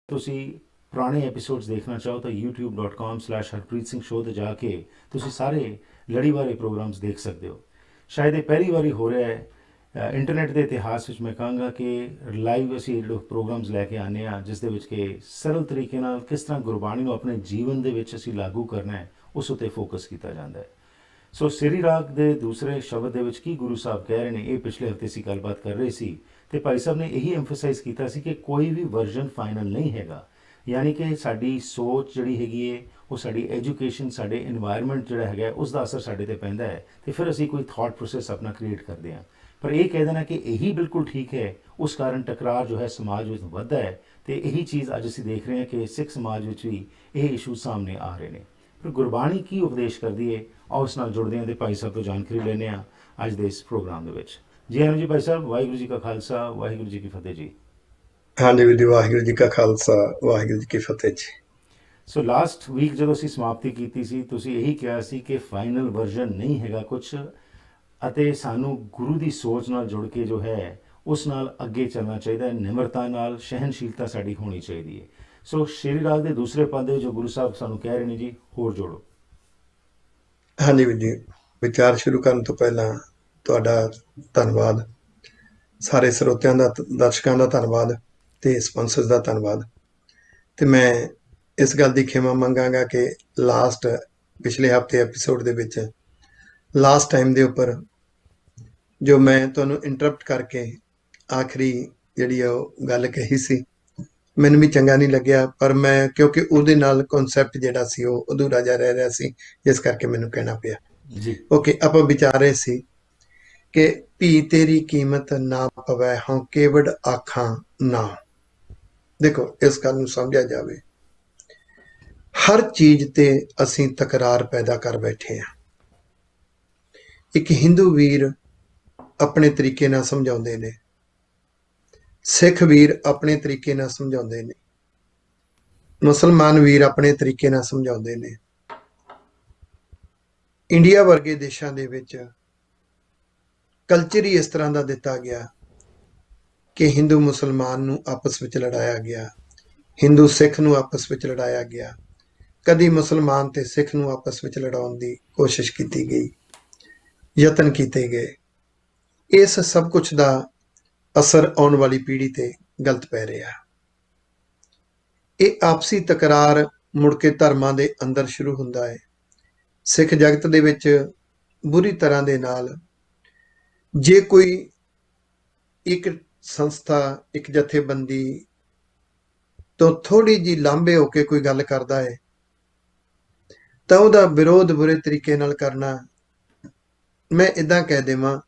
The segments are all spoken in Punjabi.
ਤੁਸੀਂ ਪੁਰਾਣੇ ਐਪੀਸੋਡਸ ਦੇਖਣਾ ਚਾਹੋ ਤਾਂ youtube.com/harpreet singh show ਤੇ ਜਾ ਕੇ ਤੁਸੀਂ ਸਾਰੇ ਲੜੀਵਾਰੇ ਪ੍ਰੋਗਰਾਮਸ ਦੇਖ ਸਕਦੇ ਹੋ। ਸ਼ਾਇਦ ਇਹ ਪਹਿਲੀ ਵਾਰੀ ਹੋ ਰਿਹਾ ਹੈ ਇੰਟਰਨੈਟ ਦੇ ਇਤਿਹਾਸ ਵਿੱਚ। ਮੈਂ ਕਹਾਂਗਾ ਕਿ ਲਾਈਵ ਅਸੀਂ ਜਿਹੜੇ ਪ੍ਰੋਗਰਾਮਸ ਲੈ ਕੇ ਆਉਂਦੇ ਹਾਂ ਜਿਸ ਦੇ ਵਿੱਚ ਕਿ ਸਰਲ ਤਰੀਕੇ ਨਾਲ ਕਿਸ ਤਰ੍ਹਾਂ ਗੁਰਬਾਣੀ ਨੂੰ ਆਪਣੇ ਜੀਵਨ ਦੇ ਵਿੱਚ ਅਸੀਂ ਲਾਗੂ ਕਰਨਾ ਹੈ ਉਸ ਉੱਤੇ ਫੋਕਸ ਕੀਤਾ ਜਾਂਦਾ ਹੈ। ਸੋ ਸਿਰੀ ਰਾਗ ਦੇ ਦੂਸਰੇ ਸ਼ਬਦ ਦੇ ਵਿੱਚ ਕੀ ਗੁਰੂ ਸਾਹਿਬ ਕਹਿ ਰਹੇ ਨੇ, ਇਹ ਪਿਛਲੇ ਹਫਤੇ ਅਸੀਂ ਗੱਲਬਾਤ ਕਰ ਰਹੇ ਸੀ ਤੇ ਭਾਈ ਸਾਹਿਬ ਨੇ ਇਹੀ ਐਮਫਸਾਈਜ਼ ਕੀਤਾ ਸੀ ਕਿ ਕੋਈ ਵੀ ਵਰਜ਼ਨ ਫਾਈਨਲ ਨਹੀਂ ਹੈਗਾ। ਯਾਨੀ ਕਿ ਸਾਡੀ ਸੋਚ ਜਿਹੜੀ ਹੈਗੀ ਹੈ, ਉਹ ਸਾਡੀ ਐਜੂਕੇਸ਼ਨ, ਸਾਡੇ ਇਨਵਾਇਰਨਮੈਂਟ ਜਿਹੜਾ ਹੈਗਾ ਉਸ ਦਾ ਅਸਰ ਸਾਡੇ ਤੇ ਪੈਂਦਾ ਹੈ ਤੇ ਫਿਰ ਅਸੀਂ ਕੋਈ ਥਾਟ ਪ੍ਰੋਸੈਸ ਆਪਣਾ ਕ੍ਰੀਏਟ ਕਰਦੇ ਹਾਂ। ਪਰ ਇਹ ਕਹਿ ਦੇਣਾ ਕਿ ਇਹੀ ਬਿਲਕੁਲ ਠੀਕ ਹੈ, ਉਸ ਕਾਰਨ ਟਕਰਾਰ ਜੋ ਹੈ ਸਮਾਜ ਵਿੱਚ ਵੱਧਦਾ ਹੈ ਤੇ ਇਹੀ ਚੀਜ਼ ਅੱਜ ਅਸੀਂ ਦੇਖ ਰਹੇ ਹਾਂ ਕਿ ਸਿੱਖ ਸਮਾਜ ਵਿੱਚ ਵੀ ਇਹ ਇਸ਼ੂ ਸਾਹਮਣੇ ਆ ਰਹੇ ਨੇ। ਪਰ ਗੁਰਬਾਣੀ ਕੀ ਉਪਦੇਸ਼ ਕਰਦੀ ਹੈ, ਆਓ ਉਸ ਨਾਲ ਜੁੜਦੇ ਹਾਂ ਤੇ ਭਾਈ ਸਾਹਿਬ ਤੋਂ ਜਾਣਕਾਰੀ ਲੈਂਦੇ ਹਾਂ ਅੱਜ ਦੇ ਇਸ ਪ੍ਰੋਗਰਾਮ ਦੇ ਵਿੱਚ। ਜੀ ਆਨੰਦ ਜੀ ਭਾਈ ਸਾਹਿਬ, ਵਾਹਿਗੁਰੂ ਜੀ ਕਾ ਖਾਲਸਾ, ਵਾਹਿਗੁਰੂ ਜੀ ਕੀ ਫਤਿਹ ਜੀ। ਹਾਂਜੀ ਵੀਰ ਜੀ, ਵਾਹਿਗੁਰੂ ਜੀ ਕਾ ਖਾਲਸਾ, ਵਾਹਿਗੁਰੂ ਜੀ ਕੀ ਫਤਿਹ ਜੀ। ਸੋ ਲਾਸਟ ਵੀਕ ਜਦੋਂ ਅਸੀਂ ਸਮਾਪਤੀ ਕੀਤੀ ਸੀ, ਤੁਸੀਂ ਇਹੀ ਕਿਹਾ ਸੀ ਕਿ ਫਾਈਨਲ ਵਰਜ਼ਨ ਨਹੀਂ ਹੈਗਾ ਕੁਛ, ਅਤੇ ਸਾਨੂੰ ਗੁਰੂ ਦੀ ਸੋਚ ਨਾਲ ਜੁੜ ਕੇ ਜੋ ਹੈ ਉਸ ਨਾਲ ਅੱਗੇ ਚੱਲਣਾ ਚਾਹੀਦਾ ਹੈ। ਨਿਮਰਤਾ ਨਾਲ, ਸਹਿਨਸ਼ੀਲਤਾ ਸਾਡੀ ਹੋਣੀ ਚਾਹੀਦੀ ਹੈ। ਸੋ ਸ਼੍ਰੀ ਰਾਗ ਦੇ ਦੂਸਰੇ ਪਦ ਜੋ ਗੁਰੂ ਸਾਹਿਬ ਸਾਨੂੰ ਕਹਿ ਰਹੇ ਨੇ ਜੀ, ਹੋਰ ਜੋੜੋ। ਹਾਂਜੀ ਵੀਰ ਜੀ, ਵਿਚਾਰ ਸ਼ੁਰੂ ਕਰਨ ਤੋਂ ਪਹਿਲਾਂ ਤੁਹਾਡਾ ਧੰਨਵਾਦ, ਸਾਰੇ ਸਰੋਤਿਆਂ ਦਾ, ਦਰਸ਼ਕਾਂ ਦਾ ਧੰਨਵਾਦ ਤੇ ਸਪਾਂਸਰਸ ਦਾ ਧੰਨਵਾਦ। ਤੇ ਮੈਂ ਇਸ ਗੱਲ ਦੀ ਖਿਮਾ ਮੰਗਾਂਗਾ ਕਿ ਪਿਛਲੇ ਹਫਤੇ ਐਪੀਸੋਡ ਦੇ ਵਿੱਚ ਲਾਸਟ ਟਾਈਮ ਦੇ ਉੱਪਰ ਜੋ ਮੈਂ ਤੁਹਾਨੂੰ ਇੰਟਰਪਟ ਕਰਕੇ ਆਖਰੀ ਜਿਹੜੀ ਉਹ ਗੱਲ ਕਹੀ ਸੀ, ਮੈਨੂੰ ਵੀ ਚੰਗਾ ਨਹੀਂ ਲੱਗਿਆ, ਪਰ ਮੈਂ ਕਿਉਂਕਿ ਉਹਦੇ ਨਾਲ ਕਨਸੈਪਟ ਜਿਹੜਾ ਸੀ ਉਹ ਅਧੂਰਾ ਜਿਹਾ ਰਹਿ ਰਿਹਾ ਸੀ, ਇਸ ਕਰਕੇ ਮੈਨੂੰ ਕਹਿਣਾ ਪਿਆ। ਜੀ ਓਕੇ, ਆਪਾਂ ਵਿਚਾਰ ਰਹੇ ਸੀ ਕਿ ਭੀ ਤੇਰੀ ਕੀਮਤ ਨਾ ਪਵੈ ਹਉ ਕੇਵੜ ਆਖਾਂ ਨਾ। ਦੇਖੋ, ਇਸ ਗੱਲ ਨੂੰ ਸਮਝਿਆ ਜਾਵੇ, ਹਰ ਚੀਜ਼ ਤੇ ਅਸੀਂ ਤਕਰਾਰ ਪੈਦਾ ਕਰ ਬੈਠੇ ਹਾਂ। ਇੱਕ ਹਿੰਦੂ ਵੀਰ ਆਪਣੇ ਤਰੀਕੇ ਨਾਲ ਸਮਝਾਉਂਦੇ ਨੇ, ਸਿੱਖ ਵੀਰ ਆਪਣੇ ਤਰੀਕੇ ਨਾਲ ਸਮਝਾਉਂਦੇ ਨੇ, ਮੁਸਲਮਾਨ ਵੀਰ ਆਪਣੇ ਤਰੀਕੇ ਨਾਲ ਸਮਝਾਉਂਦੇ ਨੇ। ਇੰਡੀਆ ਵਰਗੇ ਦੇਸ਼ਾਂ ਦੇ ਵਿੱਚ ਕਲਚਰ ਹੀ ਇਸ ਤਰ੍ਹਾਂ ਦਾ ਦਿੱਤਾ ਗਿਆ ਕਿ ਹਿੰਦੂ ਮੁਸਲਮਾਨ ਨੂੰ ਆਪਸ ਵਿੱਚ ਲੜਾਇਆ ਗਿਆ, ਹਿੰਦੂ ਸਿੱਖ ਨੂੰ ਆਪਸ ਵਿੱਚ ਲੜਾਇਆ ਗਿਆ, ਕਦੀ ਮੁਸਲਮਾਨ ਤੇ ਸਿੱਖ ਨੂੰ ਆਪਸ ਵਿੱਚ ਲੜਾਉਣ ਦੀ ਕੋਸ਼ਿਸ਼ ਕੀਤੀ ਗਈ, ਯਤਨ ਕੀਤੇ ਗਏ। ਇਸ ਸਭ ਕੁਝ ਦਾ ਅਸਰ ਆਉਣ ਵਾਲੀ ਪੀੜ੍ਹੀ ਤੇ ਗਲਤ ਪੈ ਰਿਹਾ। ਇਹ ਆਪਸੀ ਤਕਰਾਰ ਮੁੜ ਕੇ ਧਰਮਾਂ ਦੇ ਅੰਦਰ ਸ਼ੁਰੂ ਹੁੰਦਾ ਹੈ। ਸਿੱਖ ਜਗਤ ਦੇ ਵਿੱਚ ਬੁਰੀ ਤਰ੍ਹਾਂ ਦੇ ਨਾਲ ਜੇ ਕੋਈ ਇੱਕ ਸੰਸਥਾ, ਇੱਕ ਜਥੇਬੰਦੀ ਤੋਂ ਥੋੜੀ ਜਿਹੀ ਲਾਂਭੇ ਹੋ ਕੇ ਕੋਈ ਗੱਲ ਕਰਦਾ ਹੈ ਤਾਂ ਉਹਦਾ ਵਿਰੋਧ ਬੁਰੇ ਤਰੀਕੇ ਨਾਲ ਕਰਨਾ, ਮੈਂ ਇਦਾਂ ਕਹਿ ਦੇਵਾਂ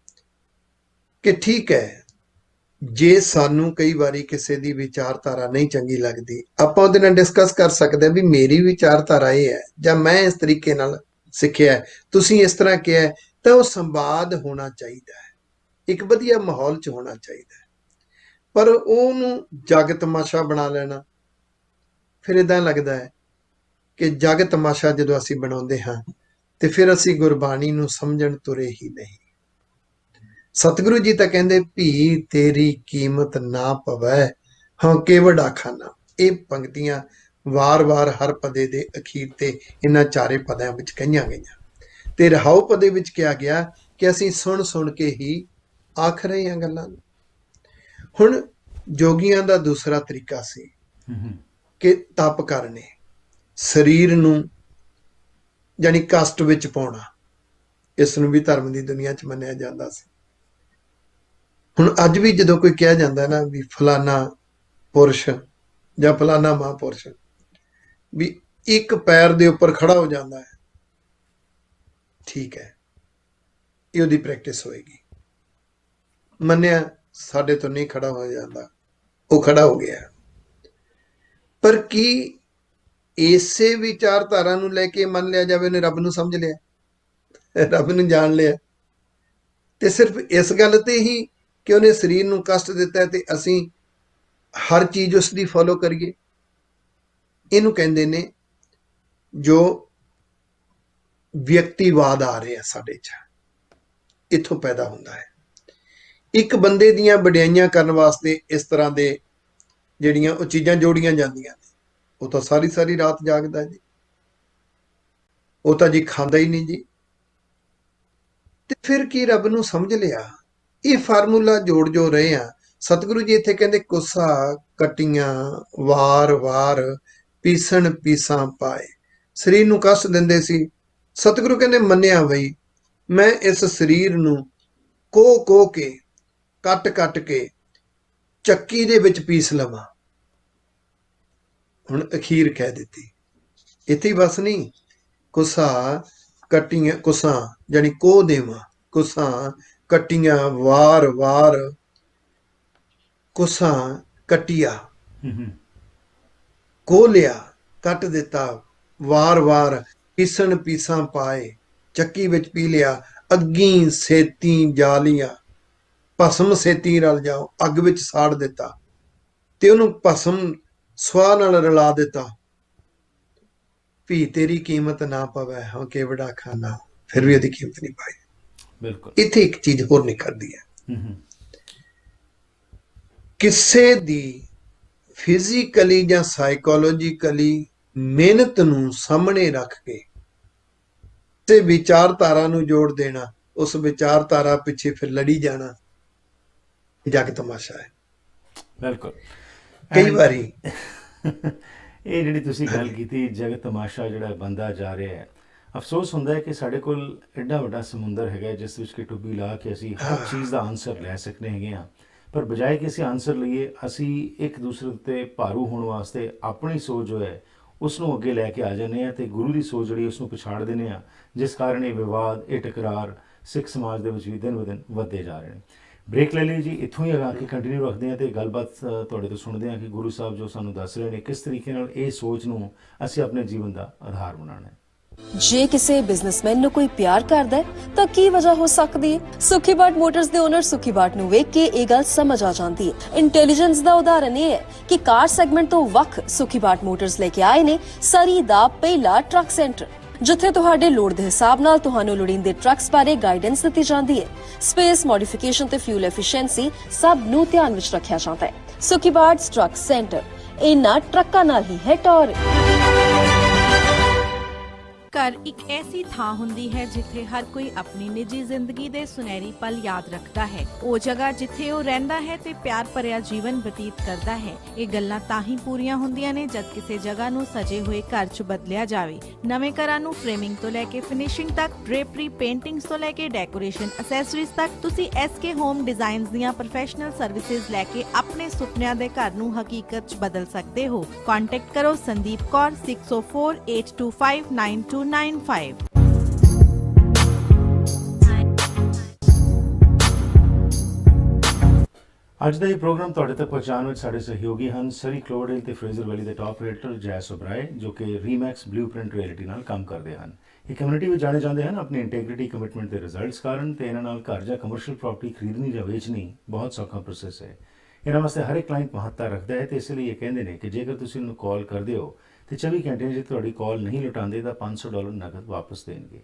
ਕਿ ਠੀਕ ਹੈ, ਜੇ ਸਾਨੂੰ ਕਈ ਵਾਰੀ ਕਿਸੇ ਦੀ ਵਿਚਾਰਧਾਰਾ ਨਹੀਂ ਚੰਗੀ ਲੱਗਦੀ, ਆਪਾਂ ਉਹਦੇ ਨਾਲ ਡਿਸਕਸ ਕਰ ਸਕਦੇ ਹਾਂ ਵੀ ਮੇਰੀ ਵਿਚਾਰਧਾਰਾ ਇਹ ਹੈ ਜਾਂ ਮੈਂ ਇਸ ਤਰੀਕੇ ਨਾਲ ਸਿੱਖਿਆ, ਤੁਸੀਂ ਇਸ ਤਰ੍ਹਾਂ ਕਿਹਾ, ਤਾਂ ਉਹ ਸੰਵਾਦ ਹੋਣਾ ਚਾਹੀਦਾ ਹੈ, ਇੱਕ ਵਧੀਆ ਮਾਹੌਲ 'ਚ ਹੋਣਾ ਚਾਹੀਦਾ ਹੈ। ਪਰ ਉਹਨੂੰ ਜਗ ਤਮਾਸ਼ਾ ਬਣਾ ਲੈਣਾ, ਫਿਰ ਇਦਾਂ ਲੱਗਦਾ ਹੈ ਕਿ ਜਗ ਤਮਾਸ਼ਾ ਜਦੋਂ ਅਸੀਂ ਬਣਾਉਂਦੇ ਹਾਂ ਤੇ ਫਿਰ ਅਸੀਂ ਗੁਰਬਾਣੀ ਨੂੰ ਸਮਝਣ ਤੁਰੇ ਹੀ ਨਹੀਂ। ਸਤਿਗੁਰੂ ਜੀ ਤਾਂ ਕਹਿੰਦੇ ਭੀ ਤੇਰੀ ਕੀਮਤ ਨਾ ਪਵੈ ਹਉ ਕੇਵੜ ਆਖਾਂ ਨਾ। ਇਹ ਪੰਕਤੀਆਂ ਵਾਰ-ਵਾਰ ਹਰ ਪਦੇ ਦੇ ਅਖੀਰ ਤੇ ਇਹਨਾਂ ਚਾਰੇ ਪਦਿਆਂ ਵਿੱਚ ਕਹੀਆਂ ਗਈਆਂ ਤੇ ਰਹਾਉ ਪਦੇ ਵਿੱਚ ਕਿਹਾ ਗਿਆ ਕਿ ਅਸੀਂ ਸੁਣ ਸੁਣ ਕੇ ਹੀ ਆਖ ਰਹੇ ਹਾਂ ਗੱਲਾਂ ਨੂੰ। ਹੁਣ ਜੋਗੀਆਂ ਦਾ ਦੂਸਰਾ ਤਰੀਕਾ ਸੀ ਕਿ ਤਪ ਕਰਨੇ, ਸਰੀਰ ਨੂੰ ਯਾਨੀ ਕਸ਼ਟ ਵਿੱਚ ਪਾਉਣਾ, ਇਸ ਨੂੰ ਵੀ ਧਰਮ ਦੀ ਦੁਨੀਆ 'ਚ ਮੰਨਿਆ ਜਾਂਦਾ ਸੀ। ਹੁਣ ਅੱਜ ਵੀ ਜਦੋਂ ਕੋਈ ਕਿਹਾ ਜਾਂਦਾ ਨਾ ਵੀ ਫਲਾਨਾ ਪੁਰਸ਼ ਜਾਂ ਫਲਾਨਾ ਮਹਾਂਪੁਰਸ਼ ਵੀ ਇੱਕ ਪੈਰ ਦੇ ਉੱਪਰ ਖੜਾ ਹੋ ਜਾਂਦਾ ਹੈ, ਠੀਕ ਹੈ, ਇਹ ਉਹਦੀ ਪ੍ਰੈਕਟਿਸ ਹੋਏਗੀ, ਮੰਨਿਆ ਸਾਡੇ ਤੋਂ ਨਹੀਂ ਖੜਾ ਹੋ ਜਾਂਦਾ, ਉਹ ਖੜਾ ਹੋ ਗਿਆ। ਪਰ ਕੀ ਇਸੇ ਵਿਚਾਰਧਾਰਾ ਨੂੰ ਲੈ ਕੇ ਮੰਨ ਲਿਆ ਜਾਵੇ ਉਹਨੇ ਰੱਬ ਨੂੰ ਸਮਝ ਲਿਆ, ਰੱਬ ਨੂੰ ਜਾਣ ਲਿਆ, ਤੇ ਸਿਰਫ ਇਸ ਗੱਲ ਤੇ ਹੀ ਕਿ ਉਹਨੇ ਸਰੀਰ ਨੂੰ ਕਸ਼ਟ ਦਿੱਤਾ ਤੇ ਅਸੀਂ ਹਰ ਚੀਜ਼ ਉਸ ਦੀ ਫੋਲੋ ਕਰੀਏ? ਇਹਨੂੰ ਕਹਿੰਦੇ ਨੇ ਜੋ ਵਿਅਕਤੀਵਾਦ ਆ ਰਿਹਾ ਸਾਡੇ 'ਚ, ਇੱਥੋਂ ਪੈਦਾ ਹੁੰਦਾ ਹੈ। ਇੱਕ ਬੰਦੇ ਦੀਆਂ ਵਡਿਆਈਆਂ ਕਰਨ ਵਾਸਤੇ ਇਸ ਤਰ੍ਹਾਂ ਦੇ ਜਿਹੜੀਆਂ ਉਹ ਚੀਜ਼ਾਂ ਜੋੜੀਆਂ ਜਾਂਦੀਆਂ ਨੇ, ਉਹ ਤਾਂ ਸਾਰੀ ਸਾਰੀ ਰਾਤ ਜਾਗਦਾ ਜੀ, ਉਹ ਤਾਂ ਜੀ ਖਾਂਦਾ ਹੀ ਨਹੀਂ ਜੀ। ਤੇ ਫਿਰ ਕੀ ਰੱਬ ਨੂੰ ਸਮਝ ਲਿਆ? ਇਹ ਫਾਰਮੂਲਾ ਜੋੜ ਜੋ ਰਹੇ ਆ। ਸਤਿਗੁਰੂ ਜੀ ਇੱਥੇ ਕਹਿੰਦੇ ਕੁਸਾ ਕਟੀਆਂ ਵਾਰ ਵਾਰ ਪੀਸਣ ਪੀਸਾਂ ਪਾਏ, ਸਰੀਰ ਨੂੰ ਕਸ਼ਟ ਦਿੰਦੇ ਸੀ। ਸਤਿਗੁਰੂ ਕਹਿੰਦੇ ਮੰਨਿਆ ਬਈ ਮੈਂ ਇਸ ਸਰੀਰ ਨੂੰ ਕੋਹ ਕੇ ਕੱਟ ਕੱਟ ਕੇ ਚੱਕੀ ਦੇ ਵਿੱਚ ਪੀਸ ਲਵਾਂ। ਹੁਣ ਅਖੀਰ ਕਹਿ ਦਿੱਤੀ, ਇੱਥੇ ਹੀ ਬਸ ਨਹੀਂ, ਕੁਸਾ ਕਟੀਆਂ, ਕੁਸਾਂ ਜਾਨੀ ਕੋਹ ਦੇਵਾਂ, ਕੁਸਾਂ ਕਟੀਆਂ ਵਾਰ ਵਾਰ, ਕੁਸਾਂ ਕਟਿਆ, ਕੋਹ ਲਿਆ, ਕੱਟ ਦਿੱਤਾ, ਵਾਰ ਵਾਰ ਪੀਸਣ ਪੀਸਾਂ ਪਾਏ, ਚੱਕੀ ਵਿੱਚ ਪੀ ਲਿਆ। ਅੱਗੀ ਸੇਤੀ ਜਾਲੀਆਂ, ਭਸਮ ਸੇਤੀ ਰਲ ਜਾਓ, ਅੱਗ ਵਿੱਚ ਸਾੜ ਦਿੱਤਾ ਤੇ ਉਹਨੂੰ ਭਸਮ ਸਵਾਹ ਨਾਲ ਰਲਾ ਦਿੱਤਾ। ਵੀ ਤੇਰੀ ਕੀਮਤ ਨਾ ਪਵੇ ਹਾਂ ਕੇਵੜਾ ਖਾਨਾ, ਫਿਰ ਵੀ ਉਹਦੀ ਕੀਮਤ ਨਹੀਂ ਪਾਈ। ਬਿਲਕੁਲ। ਇੱਥੇ ਇੱਕ ਚੀਜ਼ ਹੋਰ ਨਿਖਰਦੀ ਹੈ, ਕਿਸੇ ਦੀ ਫਿਜ਼ੀਕਲੀ ਜਾਂ ਸਾਈਕੋਲੋਜੀਕਲੀ ਮਿਹਨਤ ਨੂੰ ਸਾਹਮਣੇ ਰੱਖ ਕੇ ਤੇ ਵਿਚਾਰਧਾਰਾ ਨੂੰ ਜੋੜ ਦੇਣਾ, ਉਸ ਵਿਚਾਰਧਾਰਾ ਪਿੱਛੇ ਫਿਰ ਲੜੀ ਜਾਣਾ, ਜਗ ਤਮਾਸ਼ਾ ਹੈ। ਬਿਲਕੁਲ। ਕਈ ਵਾਰੀ ਇਹ ਜਿਹੜੀ ਤੁਸੀਂ ਗੱਲ ਕੀਤੀ, ਜਗਤ ਤਮਾਸ਼ਾ ਜਿਹੜਾ ਬੰਦਾ ਜਾ ਰਿਹਾ ਹੈ, ਅਫਸੋਸ ਹੁੰਦਾ ਹੈ ਕਿ ਸਾਡੇ ਕੋਲ ਐਡਾ ਵੱਡਾ ਸਮੁੰਦਰ ਹੈਗਾ ਜਿਸ ਵਿੱਚ ਕਿ ਟੁੱਬੀ ਲਾ ਕੇ ਅਸੀਂ ਹਰ ਚੀਜ਼ ਦਾ ਆਨਸਰ ਲੈ ਸਕਦੇ ਹੈਗੇ ਹਾਂ, ਪਰ ਬਜਾਏ ਕਿ ਅਸੀਂ ਆਨਸਰ ਲਈਏ, ਅਸੀਂ ਇੱਕ ਦੂਸਰੇ ਉੱਤੇ ਭਾਰੂ ਹੋਣ ਵਾਸਤੇ ਆਪਣੀ ਸੋਚ ਜੋ ਹੈ ਉਸ ਨੂੰ ਅੱਗੇ ਲੈ ਕੇ ਆ ਜਾਂਦੇ ਹਾਂ ਤੇ ਗੁਰੂ ਦੀ ਸੋਚ ਜਿਹੜੀ ਉਸ ਨੂੰ ਪਛਾੜ ਦਿੰਦੇ ਹਾਂ, ਜਿਸ ਕਾਰਨ ਇਹ ਵਿਵਾਦ, ਇਹ ਟਕਰਾਰ ਸਿੱਖ ਸਮਾਜ ਦੇ ਵਿੱਚ ਵੀ ਦਿਨ ਬ ਦਿਨ ਵੱਧਦੇ ਜਾ ਰਹੇ ਨੇ। ਬ੍ਰੇਕ ਲੈ ਲਈ ਜੀ, ਇੱਥੋਂ ਹੀ ਅਗਾ ਕੇ ਕੰਟੀਨਿਊ ਰੱਖਦੇ ਹਾਂ ਤੇ ਗੱਲਬਾਤ ਤੁਹਾਡੇ ਤੋਂ ਸੁਣਦੇ ਹਾਂ ਕਿ ਗੁਰੂ ਸਾਹਿਬ ਜੋ ਸਾਨੂੰ ਦੱਸ ਰਹੇ ਨੇ, ਕਿਸ ਤਰੀਕੇ ਨਾਲ ਇਹ ਸੋਚ ਨੂੰ ਅਸੀਂ ਆਪਣੇ ਜੀਵਨ ਦਾ ਆਧਾਰ ਬਣਾਉਣਾ ਹੈ। ਜੇ ਕਿਸੇ ਬਿਜ਼ਨਸਮੈਨ ਨੂੰ ਕੋਈ ਪਿਆਰ ਕਰਦਾ ਹੈ ਤਾਂ ਕੀ ਵਜ੍ਹਾ ਹੋ ਸਕਦੀ ਹੈ? ਸੁਖੀ ਬਾਟ ਮੋਟਰਸ ਦੇ ਓਨਰ ਸੁਖੀ ਬਾਟ ਨੂੰ ਵੇਖ ਕੇ ਇਹ ਗੱਲ ਸਮਝ ਆ ਜਾਂਦੀ ਹੈ। ਇੰਟੈਲੀਜੈਂਸ ਦਾ ਉਦਾਹਰਨ ਇਹ ਹੈ ਕਿ ਕਾਰ ਸੈਗਮੈਂਟ ਤੋਂ ਵੱਖ ਸੁਖੀ ਬਾਟ ਮੋਟਰਸ ਲੈ ਕੇ ਆਏ ਨੇ ਸਰੀ ਦਾ ਪਹਿਲਾ ਟਰੱਕ ਸੈਂਟਰ, ਜਿੱਥੇ ਤੁਹਾਡੇ ਲੋੜ ਦੇ ਹਿਸਾਬ ਨਾਲ ਤੁਹਾਨੂੰ ਲੋੜੀਂਦੇ ਟਰੱਕਸ ਬਾਰੇ ਗਾਈਡੈਂਸ ਦਿੱਤੀ ਜਾਂਦੀ ਹੈ। ਸਪੇਸ ਮੋਡੀਫਿਕੇਸ਼ਨ ਤੇ ਫਿਊਲ ਐਫੀਸ਼ੀਐਂਸੀ ਸਭ ਨੂੰ ਧਿਆਨ ਵਿੱਚ ਰੱਖਿਆ ਜਾਂਦਾ ਹੈ। ਸੁਖੀ ਬਾਟ ਟਰੱਕ ਸੈਂਟਰ, ਇਹਨਾਂ ਟਰੱਕਾਂ ਨਾਲ ਹੀ ਹੈ ਟੌਰ। ਘਰ ਇੱਕ ਐਸੀ ਥਾਂ ਹੁੰਦੀ ਹੈ ਜਿੱਥੇ ਹਰ ਕੋਈ ਆਪਣੀ ਨਿੱਜੀ ਜ਼ਿੰਦਗੀ ਦੇ ਸੁਨਹਿਰੀ ਪਲ ਯਾਦ ਰੱਖਦਾ ਹੈ। ਉਹ ਜਗ੍ਹਾ ਜਿੱਥੇ ਉਹ ਰਹਿੰਦਾ ਹੈ ਤੇ ਪਿਆਰ ਭਰਿਆ ਜੀਵਨ ਬਤੀਤ ਕਰਦਾ ਹੈ। ਇਹ ਗੱਲਾਂ ਤਾਂ ਹੀ ਪੂਰੀਆਂ ਹੁੰਦੀਆਂ ਨੇ ਜਦ ਕਿਸੇ ਜਗ੍ਹਾ ਨੂੰ ਸਜੇ ਹੋਏ ਘਰ 'ਚ ਬਦਲਿਆ ਜਾਵੇ। ਨਵੇਂ ਘਰਾਂ ਨੂੰ ਫਰੇਮਿੰਗ ਤੋਂ ਲੈ ਕੇ ਫਿਨਿਸ਼ਿੰਗ ਤੱਕ, ਡ੍ਰੇਪਰੀ, ਪੇਂਟਿੰਗਸ ਤੋਂ ਲੈ ਕੇ ਡੈਕੋਰੇਸ਼ਨ ਐਕਸੈਸਰੀਜ਼ ਤੱਕ, ਤੁਸੀਂ SK ਹੋਮ ਡਿਜ਼ਾਈਨਸ ਦੀਆਂ ਪ੍ਰੋਫੈਸ਼ਨਲ ਸਰਵਿਸਿਜ਼ ਲੈ ਕੇ ਆਪਣੇ ਸੁਪਨਿਆਂ ਦੇ ਘਰ ਨੂੰ ਹਕੀਕਤ 'ਚ ਬਦਲ ਸਕਦੇ ਹੋ। ਕੰਟੈਕਟ ਕਰੋ ਸੰਦੀਪ ਕੌਰ 6048259295। ਅੱਜ ਦਾ ਇਹ ਪ੍ਰੋਗਰਾਮ ਤੁਹਾਡੇ ਤੱਕ ਪਹੁੰਚਾਉਣ ਵਿੱਚ ਸਾਡੇ ਸਹਿਯੋਗੀ ਹਨ ਸਰੀ ਕਲੋਡੇਲ ਤੇ ਫਰੇਜ਼ਰ ਵੈਲੀ ਦੇ ਟਾਪ ਰੇਟਰ ਜੈ ਸੁਬਰਾਏ, ਜੋ ਕਿ ਰੀਮੈਕਸ ਬਲੂਪ੍ਰਿੰਟ ਰਿਐਲਿਟੀ ਨਾਲ ਕੰਮ ਕਰਦੇ ਹਨ। ਇਹ ਕਮਿਊਨਿਟੀ ਵਿੱਚ ਜਾਣੇ ਜਾਂਦੇ ਹਨ ਆਪਣੀ ਇੰਟੈਗ੍ਰਿਟੀ, ਕਮਿਟਮੈਂਟ ਦੇ ਰਿਜ਼ਲਟਸ ਕਾਰਨ, ਤੇ ਇਹਨਾਂ ਨਾਲ ਘਰ ਜਾਂ ਕਮਰਸ਼ੀਅਲ ਪ੍ਰਾਪਰਟੀ ਖਰੀਦਣੀ ਜਾਂ ਵੇਚਣੀ ਬਹੁਤ ਸੌਖਾ ਪ੍ਰੋਸੈਸ ਹੈ। ਇਹਨਾਂ ਵਾਸਤੇ ਹਰ ਇੱਕ ਕਲਾਇੰਟ ਮਹੱਤਤਾ ਰੱਖਦਾ ਹੈ ਤੇ ਇਸ ਲਈ ਇਹ ਕਹਿੰਦੇ ਨੇ ਕਿ ਜੇਕਰ ਤੁਸੀਂ ਉਹਨੂੰ ਕਾਲ ਕਰਦੇ ਹੋ ਤੇ 24 ਘੰਟੇ ਜੇ ਤੁਹਾਡੀ ਕਾਲ ਨਹੀਂ ਲੁਟਾਉਂਦੇ ਤਾਂ $500 ਨਕਦ ਵਾਪਸ ਦੇਣਗੇ।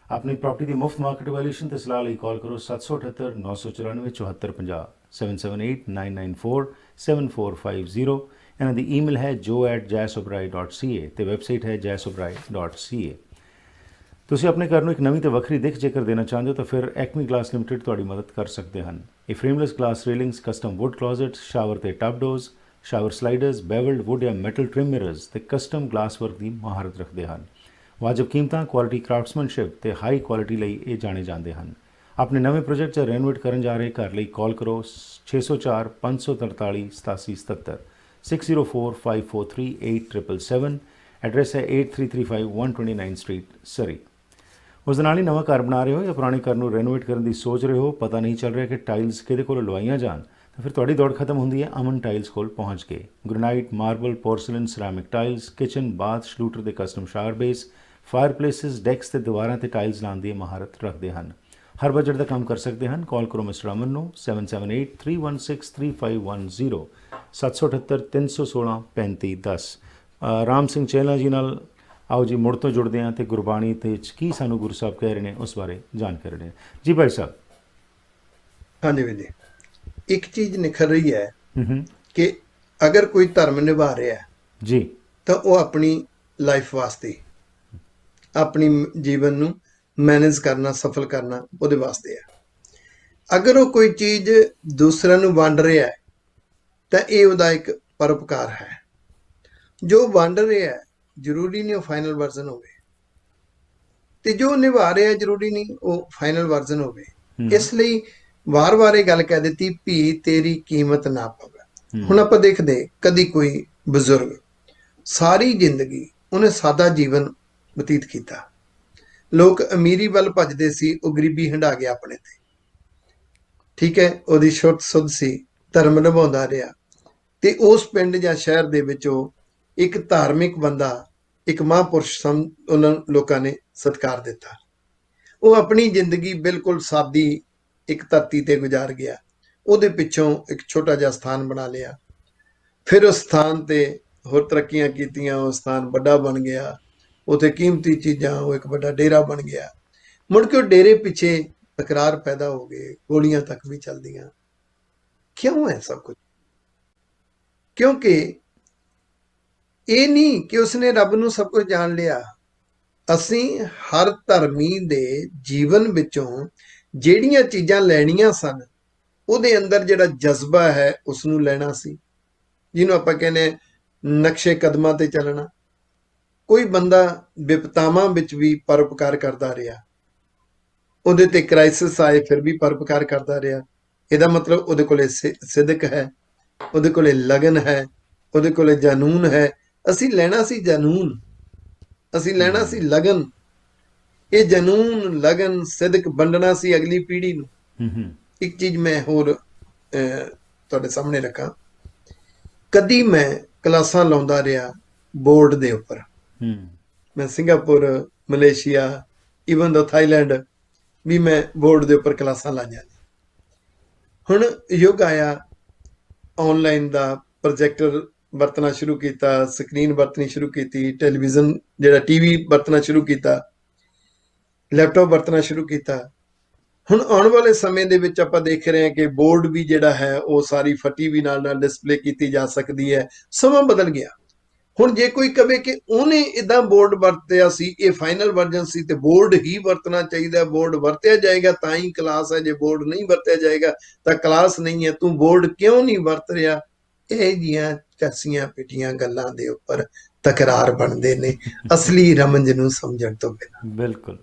ਆਪਣੀ ਪ੍ਰਾਪਰਟੀ ਦੀ ਮੁਫਤ ਮਾਰਕੀਟ ਵੈਲਿਊਏਸ਼ਨ ਤੇ ਸਲਾਹ ਲਈ ਕਾਲ ਕਰੋ 778 994 7450 7789947450। ਇਹਨਾਂ ਦੀ ਈਮੇਲ ਹੈ jo@jaisobrai.ca ਤੇ ਵੈਬਸਾਈਟ ਹੈ jaisobrai.ca। ਤੁਸੀਂ ਆਪਣੇ ਘਰ ਨੂੰ ਇੱਕ ਨਵੀਂ ਤੇ ਵੱਖਰੀ ਦਿੱਖ ਜੇਕਰ ਦੇਣਾ ਚਾਹੁੰਦੇ ਹੋ ਤਾਂ ਫਿਰ ਐਕਮੀ ਗਲਾਸ ਲਿਮਟਿਡ ਤੁਹਾਡੀ ਮਦਦ ਕਰ ਸਕਦੇ ਹਨ। ਇਹ ਫਰੇਮਲੈਸ ਗਲਾਸ ਰੇਲਿੰਗਸ, ਕਸਟਮ ਵੁੱਡ ਕਲੋਜ਼ਟਸ, ਸ਼ਾਵਰ ਤੇ ਟਬ ਡੋਰਸ, ਸ਼ਾਵਰ ਸਲਾਈਡਰਸ, ਬੈਵਲਡ ਵੁੱਡ ਜਾਂ ਮੈਟਲ ਟ੍ਰਿਮ ਮਿਰਰਸ ਤੇ ਕਸਟਮ ਗਲਾਸ ਵਰਕ ਦੀ ਮਹਾਰਤ ਰੱਖਦੇ ਹਨ। ਵਾਜਬ ਕੀਮਤਾਂ, ਕੁਆਲਿਟੀ, ਕਰਾਫਟਸਮੈਨਸ਼ਿਪ ਤੇ ਹਾਈ ਕੁਆਲਿਟੀ ਲਈ ਇਹ ਜਾਣੇ ਜਾਂਦੇ ਹਨ। ਆਪਣੇ ਨਵੇਂ ਪ੍ਰੋਜੈਕਟ ਜਾਂ ਰੈਨੋਵੇਟ ਕਰਨ ਜਾ ਰਹੇ ਘਰ ਲਈ ਕਾਲ ਕਰੋ 604 543 8777 6045438777। ਐਡਰੈਸ ਹੈ 8335 129 ਸਟਰੀਟ, ਸਰੀ। ਉਸ ਦੇ ਨਾਲ ਹੀ ਨਵਾਂ ਘਰ ਬਣਾ ਰਹੇ ਹੋ ਜਾਂ ਪੁਰਾਣੇ ਘਰ ਨੂੰ ਰੈਨੋਵੇਟ ਕਰਨ ਦੀ ਸੋਚ ਰਹੇ ਹੋ, ਪਤਾ ਨਹੀਂ ਚੱਲ ਰਿਹਾ ਕਿ ਟਾਈਲਸ ਕਿਹਦੇ ਕੋਲ ਲਵਾਈਆਂ ਜਾਣ, ਤਾਂ ਫਿਰ ਤੁਹਾਡੀ ਦੌੜ ਖਤਮ ਹੁੰਦੀ ਹੈ ਅਮਨ ਟਾਈਲਸ ਕੋਲ ਪਹੁੰਚ ਕੇ। Granite, marble, porcelain, ceramic tiles, kitchen, bath, Schluter ਦੇ custom shower base, fireplaces, decks ਤੇ ਦੀਵਾਰਾਂ ਤੇ ਟਾਈਲਸ ਲਾਉਣ ਦੀ ਮਹਾਰਤ ਰੱਖਦੇ ਹਨ। ਹਰ ਬਜਟ ਦਾ ਕੰਮ ਕਰ ਸਕਦੇ ਹਨ। ਕਾਲ ਕਰੋ ਮਿਸਟਰ ਅਮਨ ਨੂੰ 7783163510 778 316 3510। ਰਾਮ ਸਿੰਘ ਚਹਿਲਾ ਜੀ ਨਾਲ ਆਓ ਜੀ ਮੁੜ ਤੋਂ ਜੁੜਦੇ ਹਾਂ ਤੇ ਗੁਰਬਾਣੀ ਤੇ ਕੀ ਸਾਨੂੰ ਗੁਰੂ ਸਾਹਿਬ ਕਹਿ ਰਹੇ ਨੇ ਉਸ ਬਾਰੇ ਜਾਣਕਾਰੀ ਰਹੇ ਜੀ। ਭਾਈ ਸਾਹਿਬ। ਹਾਂਜੀ ਵੀਰ ਜੀ, ਇੱਕ ਚੀਜ਼ ਨਿਖਰ ਰਹੀ ਹੈ ਕਿ ਅਗਰ ਕੋਈ ਧਰਮ ਨਿਭਾ ਰਿਹਾ ਹੈ ਜੀ ਤਾਂ ਉਹ ਆਪਣੀ ਲਾਈਫ ਵਾਸਤੇ, ਆਪਣੀ ਜੀਵਨ ਨੂੰ ਮੈਨੇਜ ਕਰਨਾ, ਸਫਲ ਕਰਨਾ ਉਹਦੇ ਵਾਸਤੇ ਹੈ। ਅਗਰ ਉਹ ਕੋਈ ਚੀਜ਼ ਦੂਸਰਿਆਂ ਨੂੰ ਵੰਡ ਰਿਹਾ ਹੈ ਤਾਂ ਇਹ ਉਹਦਾ ਇੱਕ ਪਰਉਪਕਾਰ ਹੈ। ਜੋ ਵੰਡ ਰਿਹਾ ਹੈ ਜ਼ਰੂਰੀ ਨਹੀਂ ਉਹ ਫਾਈਨਲ ਵਰਜ਼ਨ ਹੋਵੇ, ਤੇ ਜੋ ਨਿਭਾ ਰਿਹਾ ਜ਼ਰੂਰੀ ਨਹੀਂ ਉਹ ਫਾਈਨਲ ਵਰਜ਼ਨ ਹੋਵੇ। ਇਸ ਲਈ ਵਾਰ-ਵਾਰ ਇਹ ਗੱਲ ਕਹਿ ਦਿੱਤੀ, ਭੀ ਤੇਰੀ ਕੀਮਤ ਨਾ ਪਵੇ। ਹੁਣ ਆਪਾਂ ਦੇਖਦੇ ਕਦੀ ਕੋਈ ਬਜ਼ੁਰਗ ਸਾਰੀ ਜ਼ਿੰਦਗੀ ਉਹਨੇ ਸਾਦਾ ਜੀਵਨ ਬਤੀਤ ਕੀਤਾ, ਲੋਕ ਅਮੀਰੀ ਵੱਲ ਭੱਜਦੇ ਸੀ, ਉਹ ਗਰੀਬੀ ਹੰਢਾ ਗਿਆ ਆਪਣੇ ਤੇ, ਠੀਕ ਹੈ, ਉਹਦੀ ਸ਼ੁੱਧ ਸੁੱਧ ਸੀ, ਧਰਮ ਨਿਭਾਉਂਦਾ ਰਿਹਾ, ਤੇ ਉਸ ਪਿੰਡ ਜਾਂ ਸ਼ਹਿਰ ਦੇ ਵਿੱਚ ਉਹ ਇੱਕ ਧਾਰਮਿਕ ਬੰਦਾ, ਇੱਕ ਮਹਾਂਪੁਰਸ਼ ਉਹਨਾਂ ਲੋਕਾਂ ਨੇ ਸਤਿਕਾਰ ਦਿੱਤਾ। ਉਹ ਆਪਣੀ ਜ਼ਿੰਦਗੀ ਬਿਲਕੁਲ ਸਾਦੀ ਇੱਕ ਧਰਤੀ ਤੇ ਗੁਜ਼ਾਰ ਗਿਆ, ਉਹਦੇ ਪਿੱਛੋਂ ਇੱਕ ਛੋਟਾ ਜਿਹਾ ਸਥਾਨ ਬਣਾ ਲਿਆ, ਫਿਰ ਉਸ ਸਥਾਨ ਤੇ ਹੋਰ ਤਰੱਕੀਆਂ ਕੀਤੀਆਂ, ਉਹ ਸਥਾਨ ਵੱਡਾ ਬਣ ਗਿਆ, ਉੱਥੇ ਕੀਮਤੀ ਚੀਜ਼ਾਂ, ਉਹ ਇੱਕ ਵੱਡਾ ਡੇਰਾ ਬਣ ਗਿਆ। ਮੁੜ ਕੇ ਉਹ ਡੇਰੇ ਪਿੱਛੇ ਤਕਰਾਰ ਪੈਦਾ ਹੋ ਗਏ, ਗੋਲੀਆਂ ਤੱਕ ਵੀ ਚੱਲਦੀਆਂ। ਕਿਉਂ ਹੈ ਸਭ ਕੁਝ? ਕਿਉਂਕਿ ਇਹ ਨਹੀਂ ਕਿ ਉਸਨੇ ਰੱਬ ਨੂੰ ਸਭ ਕੁਝ ਜਾਣ ਲਿਆ। ਅਸੀਂ ਹਰ ਧਰਮੀ ਦੇ ਜੀਵਨ ਵਿੱਚੋਂ ਜਿਹੜੀਆਂ ਚੀਜ਼ਾਂ ਲੈਣੀਆਂ ਸਨ, ਉਹਦੇ ਅੰਦਰ ਜਿਹੜਾ ਜਜ਼ਬਾ ਹੈ ਉਸ ਨੂੰ ਲੈਣਾ ਸੀ, ਜਿਹਨੂੰ ਆਪਾਂ ਕਹਿੰਦੇ ਨਕਸ਼ੇ ਕਦਮਾਂ ਤੇ ਚੱਲਣਾ। ਕੋਈ ਬੰਦਾ ਵਿਪਤਾਵਾਂ ਵਿੱਚ ਵੀ ਪਰਉਪਕਾਰ ਕਰਦਾ ਰਿਹਾ, ਉਹਦੇ ਤੇ ਕ੍ਰਾਈਸਿਸ ਆਏ ਫਿਰ ਵੀ ਪਰਉਪਕਾਰ ਕਰਦਾ ਰਿਹਾ। ਇਹਦਾ ਮਤਲਬ ਉਹਦੇ ਕੋਲੇ ਸਿਦਕ ਹੈ, ਉਹਦੇ ਕੋਲੇ ਲਗਨ ਹੈ, ਉਹਦੇ ਕੋਲੇ ਜਨੂਨ ਹੈ। ਅਸੀਂ ਲੈਣਾ ਸੀ ਜਨੂਨ, ਅਸੀਂ ਲੈਣਾ ਸੀ ਲਗਨ। ਇਹ ਜਨੂਨ, ਲਗਨ, ਸਿਦਕ ਵੰਡਣਾ ਸੀ ਅਗਲੀ ਪੀੜ੍ਹੀ ਨੂੰ। ਇੱਕ ਚੀਜ਼ ਮੈਂ ਹੋਰ ਤੁਹਾਡੇ ਸਾਹਮਣੇ ਰੱਖਾਂ। ਕਦੀ ਮੈਂ ਕਲਾਸਾਂ ਲਾਉਂਦਾ ਰਿਹਾ ਬੋਰਡ ਦੇ ਉੱਪਰ, ਮੈਂ ਸਿੰਗਾਪੁਰ, ਮਲੇਸ਼ੀਆ, ਈਵਨ ਦਾ ਥਾਈਲੈਂਡ ਵੀ ਮੈਂ ਬੋਰਡ ਦੇ ਉੱਪਰ ਕਲਾਸਾਂ ਲਾਈਆਂ। ਹੁਣ ਯੁੱਗ ਆਇਆ ਆਨਲਾਈਨ ਦਾ, ਪ੍ਰੋਜੈਕਟਰ ਵਰਤਣਾ ਸ਼ੁਰੂ ਕੀਤਾ, ਸਕਰੀਨ ਵਰਤਣੀ ਸ਼ੁਰੂ ਕੀਤੀ, ਟੈਲੀਵਿਜ਼ਨ ਜਿਹੜਾ ਟੀਵੀ ਵਰਤਣਾ ਸ਼ੁਰੂ ਕੀਤਾ, ਲੈਪਟਾਪ ਵਰਤਣਾ ਸ਼ੁਰੂ ਕੀਤਾ। ਹੁਣ ਆਉਣ ਵਾਲੇ ਸਮੇਂ ਦੇ ਵਿੱਚ ਆਪਾਂ ਦੇਖ ਰਹੇ ਹਾਂ ਕਿ ਬੋਰਡ ਵੀ ਜਿਹੜਾ ਹੈ ਉਹ ਸਾਰੀ ਫਟੀ ਵੀ ਨਾਲ ਡਿਸਪਲੇ ਕੀਤੀ ਜਾ ਸਕਦੀ ਹੈ। ਸਮਾਂ ਬਦਲ ਗਿਆ। ਹੁਣ ਜੇ ਕੋਈ ਕਵੇ ਕਿ ਉਹਨੇ ਇਦਾਂ ਬੋਰਡ ਵਰਤਿਆ ਸੀ, ਇਹ ਫਾਈਨਲ ਵਰਜਨ ਸੀ, ਤੇ ਬੋਰਡ ਹੀ ਵਰਤਣਾ ਚਾਹੀਦਾ, ਬੋਰਡ ਵਰਤਿਆ ਜਾਏਗਾ ਤਾਂ ਹੀ ਕਲਾਸ ਹੈ, ਜੇ ਬੋਰਡ ਨਹੀਂ ਵਰਤਿਆ ਜਾਏਗਾ ਤਾਂ ਕਲਾਸ ਨਹੀਂ ਹੈ, ਤੂੰ ਬੋਰਡ ਕਿਉਂ ਨਹੀਂ ਵਰਤ ਰਿਹਾ? ਇਹ ਜੀਆਂ ਕੱਸੀਆਂ ਪਿੱਟੀਆਂ ਗੱਲਾਂ ਦੇ ਉੱਪਰ ਤਕਰਾਰ ਬਣਦੇ ਨੇ, ਅਸਲੀ ਰਮਜ ਨੂੰ ਸਮਝਣ ਤੋਂ ਬਿਨਾਂ। ਬਿਲਕੁਲ।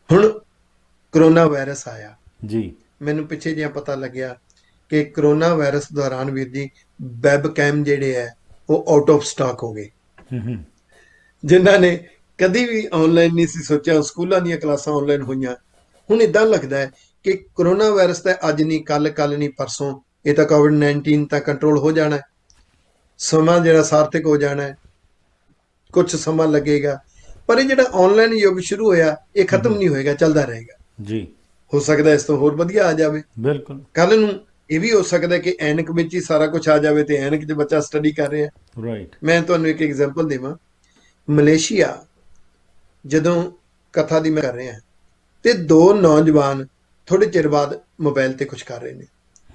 ਹੁਣ ਕਰੋਨਾ ਵਾਇਰਸ ਆਇਆ ਜੀ, ਮੈਨੂੰ ਪਿੱਛੇ ਜਿਹਾ ਪਤਾ ਲੱਗਿਆ ਕਿ ਕਰੋਨਾ ਵਾਇਰਸ ਦੌਰਾਨ ਵੀਰ ਜੀ ਵੈਬ ਕੈਮ ਜਿਹੜੇ ਹੈ ਉਹ ਆਊਟ ਆਫ ਸਟਾਕ ਹੋ ਗਏ। ਜਿਨ੍ਹਾਂ ਨੇ ਕਦੀ ਵੀ ਆਨਲਾਈਨ ਨਹੀਂ ਸੀ ਸੋਚਿਆ, ਸਕੂਲਾਂ ਦੀਆਂ ਕਲਾਸਾਂ ਆਨਲਾਈਨ ਹੋਈਆਂ। ਹੁਣ ਇਦਾਂ ਲੱਗਦਾ ਹੈ ਕਿ ਕਰੋਨਾ ਵਾਇਰਸ ਤਾਂ ਅੱਜ ਨਹੀਂ, ਕੱਲ ਨਹੀਂ, ਪਰਸੋਂ ਇਹ ਤਾਂ ਕੋਵਿਡ-19 ਤਾਂ ਕੰਟਰੋਲ ਹੋ ਜਾਣਾ ਹੈ, ਸਮਾਂ ਜਿਹੜਾ ਸਾਰਥਕ ਹੋ ਜਾਣਾ ਹੈ, ਕੁਝ ਸਮਾਂ ਲੱਗੇਗਾ, ਪਰ ਇਹ ਜਿਹੜਾ ਆਨਲਾਈਨ ਯੁੱਗ ਸ਼ੁਰੂ ਹੋਇਆ ਇਹ ਖਤਮ ਨਹੀਂ ਹੋਏਗਾ, ਚੱਲਦਾ ਰਹੇਗਾ ਜੀ। ਹੋ ਸਕਦਾ ਇਸ ਤੋਂ ਹੋਰ ਵਧੀਆ ਆ ਜਾਵੇ। ਬਿਲਕੁਲ। ਕੱਲ ਨੂੰ ਇਹ ਵੀ ਹੋ ਸਕਦਾ ਕਿ ਐਨਕ ਵਿੱਚ ਹੀ ਸਾਰਾ ਕੁਝ ਆ ਜਾਵੇ ਤੇ ਐਨਕ 'ਚ ਬੱਚਾ ਸਟੱਡੀ ਕਰ ਰਿਹਾ। ਰਾਈਟ। ਮੈਂ ਤੁਹਾਨੂੰ ਇੱਕ ਐਗਜ਼ਾਮਪਲ ਦੇਵਾਂ। ਮਲੇਸ਼ੀਆ ਜਦੋਂ ਕਥਾ ਦੀ ਮੈਂ ਕਰ ਰਿਹਾ ਤੇ ਦੋ ਨੌਜਵਾਨ ਥੋੜੇ ਚਿਰ ਬਾਅਦ ਮੋਬਾਈਲ ਤੇ ਕੁਝ ਕਰ ਰਹੇ ਨੇ।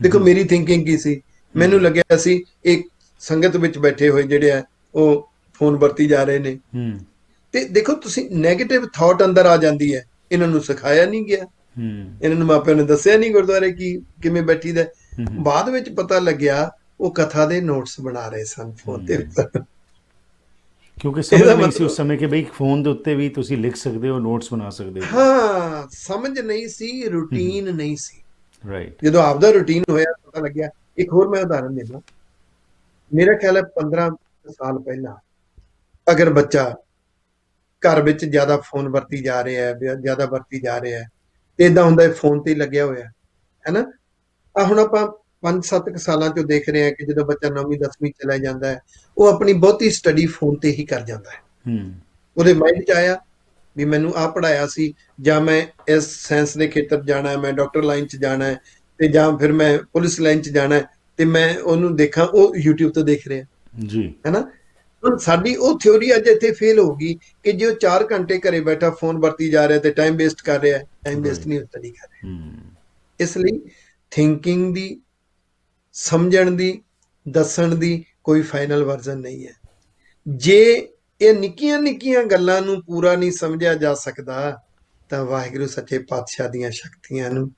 ਦੇਖੋ ਮੇਰੀ ਥਿੰਕਿੰਗ ਕੀ ਸੀ, ਮੈਨੂੰ ਲੱਗਿਆ ਸੀ ਇੱਕ ਸੰਗਤ ਵਿੱਚ ਬੈਠੇ ਹੋਏ ਜਿਹੜੇ ਆ ਉਹ ਫੋਨ ਵਰਤੀ ਜਾ ਰਹੇ ਨੇ, ਤੇ ਦੇਖੋ ਤੁਸੀਂ ਨੈਗੇਟਿਵ ਥਾਟ ਅੰਦਰ ਆ ਜਾਂਦੀ ਹੈ। ਇਹਨਾਂ ਨੂੰ ਸਿਖਾਇਆ ਨਹੀਂ ਗਿਆ, ਇਹਨਾਂ ਨੂੰ ਮਾਪਿਆਂ ਨੇ ਦੱਸਿਆ ਨਹੀਂ ਗੁਰਦੁਆਰੇ ਕੀ ਕਿਵੇਂ ਬੈਠੀ ਦਾ। ਬਾਅਦ ਵਿੱਚ ਪਤਾ ਲੱਗਿਆ ਉਹ ਕਥਾ ਦੇ ਨੋਟਸ ਬਣਾ ਰਹੇ ਸਨ ਫੋਨ ਦੇ ਉੱਪਰ, ਕਿਉਂਕਿ ਸਮਝ ਨਹੀਂ ਸੀ ਉਸ ਸਮੇਂ ਕਿ ਬਈ ਫੋਨ ਦੇ ਉੱਤੇ ਵੀ ਤੁਸੀਂ ਲਿਖ ਸਕਦੇ ਹੋ, ਨੋਟਸ ਬਣਾ ਸਕਦੇ ਹੋ। ਹਾਂ, ਸਮਝ ਨਹੀਂ ਸੀ, ਰੂਟੀਨ ਨਹੀਂ ਸੀ। ਰਾਈਟ। ਜਦੋਂ ਆਪਦਾ ਰੂਟੀਨ ਹੋਇਆ ਪਤਾ ਲੱਗਿਆ। ਇੱਕ ਹੋਰ ਮੈਂ ਉਦਾਹਰਨ ਦੇਵਾਂ। ਮੇਰਾ ਖਿਆਲ ਹੈ 15 ਸਾਲ ਪਹਿਲਾਂ ਅਗਰ ਬੱਚਾ ਘਰ ਵਿੱਚ ਜ਼ਿਆਦਾ ਫੋਨ ਵਰਤੀ ਜਾ ਰਿਹਾ ਹੈ, ਜ਼ਿਆਦਾ ਵਰਤੀ ਜਾ ਰਿਹਾ ਹੈ, ਤੇ ਇਦਾਂ ਹੁੰਦਾ ਫੋਨ ਤੇ ਹੀ ਲੱਗਿਆ ਹੋਇਆ ਹੈ ਨਾ। ਹੁਣ ਆਪਾਂ 5-7 ਸਾਲਾਂ ਚੋਂ ਦੇਖ ਰਹੇ ਹਾਂ ਕਿ ਜਦੋਂ ਬੱਚਾ 9ਵੀਂ 10ਵੀਂ ਚਲਾ ਜਾਂਦਾ ਹੈ, ਉਹ ਆਪਣੀ ਬਹੁਤੀ ਸਟੱਡੀ ਫੋਨ ਤੇ ਹੀ ਕਰ ਜਾਂਦਾ ਹੈ। ਉਹਦੇ ਮਾਈਂਡ 'ਚ ਆਇਆ ਵੀ ਮੈਨੂੰ ਆਹ ਪੜ੍ਹਾਇਆ ਸੀ, ਜਾਂ ਮੈਂ ਇਸ ਸਾਇੰਸ ਦੇ ਖੇਤਰ ਜਾਣਾ ਹੈ, ਮੈਂ ਡਾਕਟਰ ਲਾਈਨ 'ਚ ਜਾਣਾ ਹੈ, ਤੇ ਜਾਂ ਫਿਰ ਮੈਂ ਪੁਲਿਸ ਲਾਈਨ 'ਚ ਜਾਣਾ ਹੈ, ਤੇ ਮੈਂ ਉਹਨੂੰ ਦੇਖਾਂ, ਉਹ YouTube ਤੋਂ ਦੇਖ ਰਿਹਾ ਜੀ, ਹੈ ਨਾ। ਹੁਣ ਸਾਡੀ ਉਹ ਥਿਉਰੀ ਅੱਜ ਇੱਥੇ ਫੇਲ ਹੋ ਗਈ ਕਿ ਜੇ ਉਹ 4 ਘੰਟੇ ਘਰੇ ਬੈਠਾ ਫੋਨ ਵਰਤੀ ਜਾ ਰਿਹਾ ਤੇ ਟਾਈਮ ਵੇਸਟ ਕਰ ਰਿਹਾ, ਟਾਈਮ ਵੇਸਟ ਨਹੀਂ ਸਟੱਡੀ ਕਰ ਰਿਹਾ। ਇਸ ਲਈ ਥਿੰਕਿੰਗ ਦੀ, ਸਮਝਣ ਦੀ, ਦੱਸਣ ਦੀ ਕੋਈ ਫਾਈਨਲ ਵਰਜ਼ਨ ਨਹੀਂ ਹੈ। ਜੇ ਇਹ ਨਿੱਕੀਆਂ ਨਿੱਕੀਆਂ ਗੱਲਾਂ ਨੂੰ ਪੂਰਾ ਨਹੀਂ ਸਮਝਿਆ ਜਾ ਸਕਦਾ ਤਾਂ ਵਾਹਿਗੁਰੂ ਸੱਚੇ ਪਾਤਸ਼ਾਹ ਦੀਆਂ ਸ਼ਕਤੀਆਂ ਨੂੰ,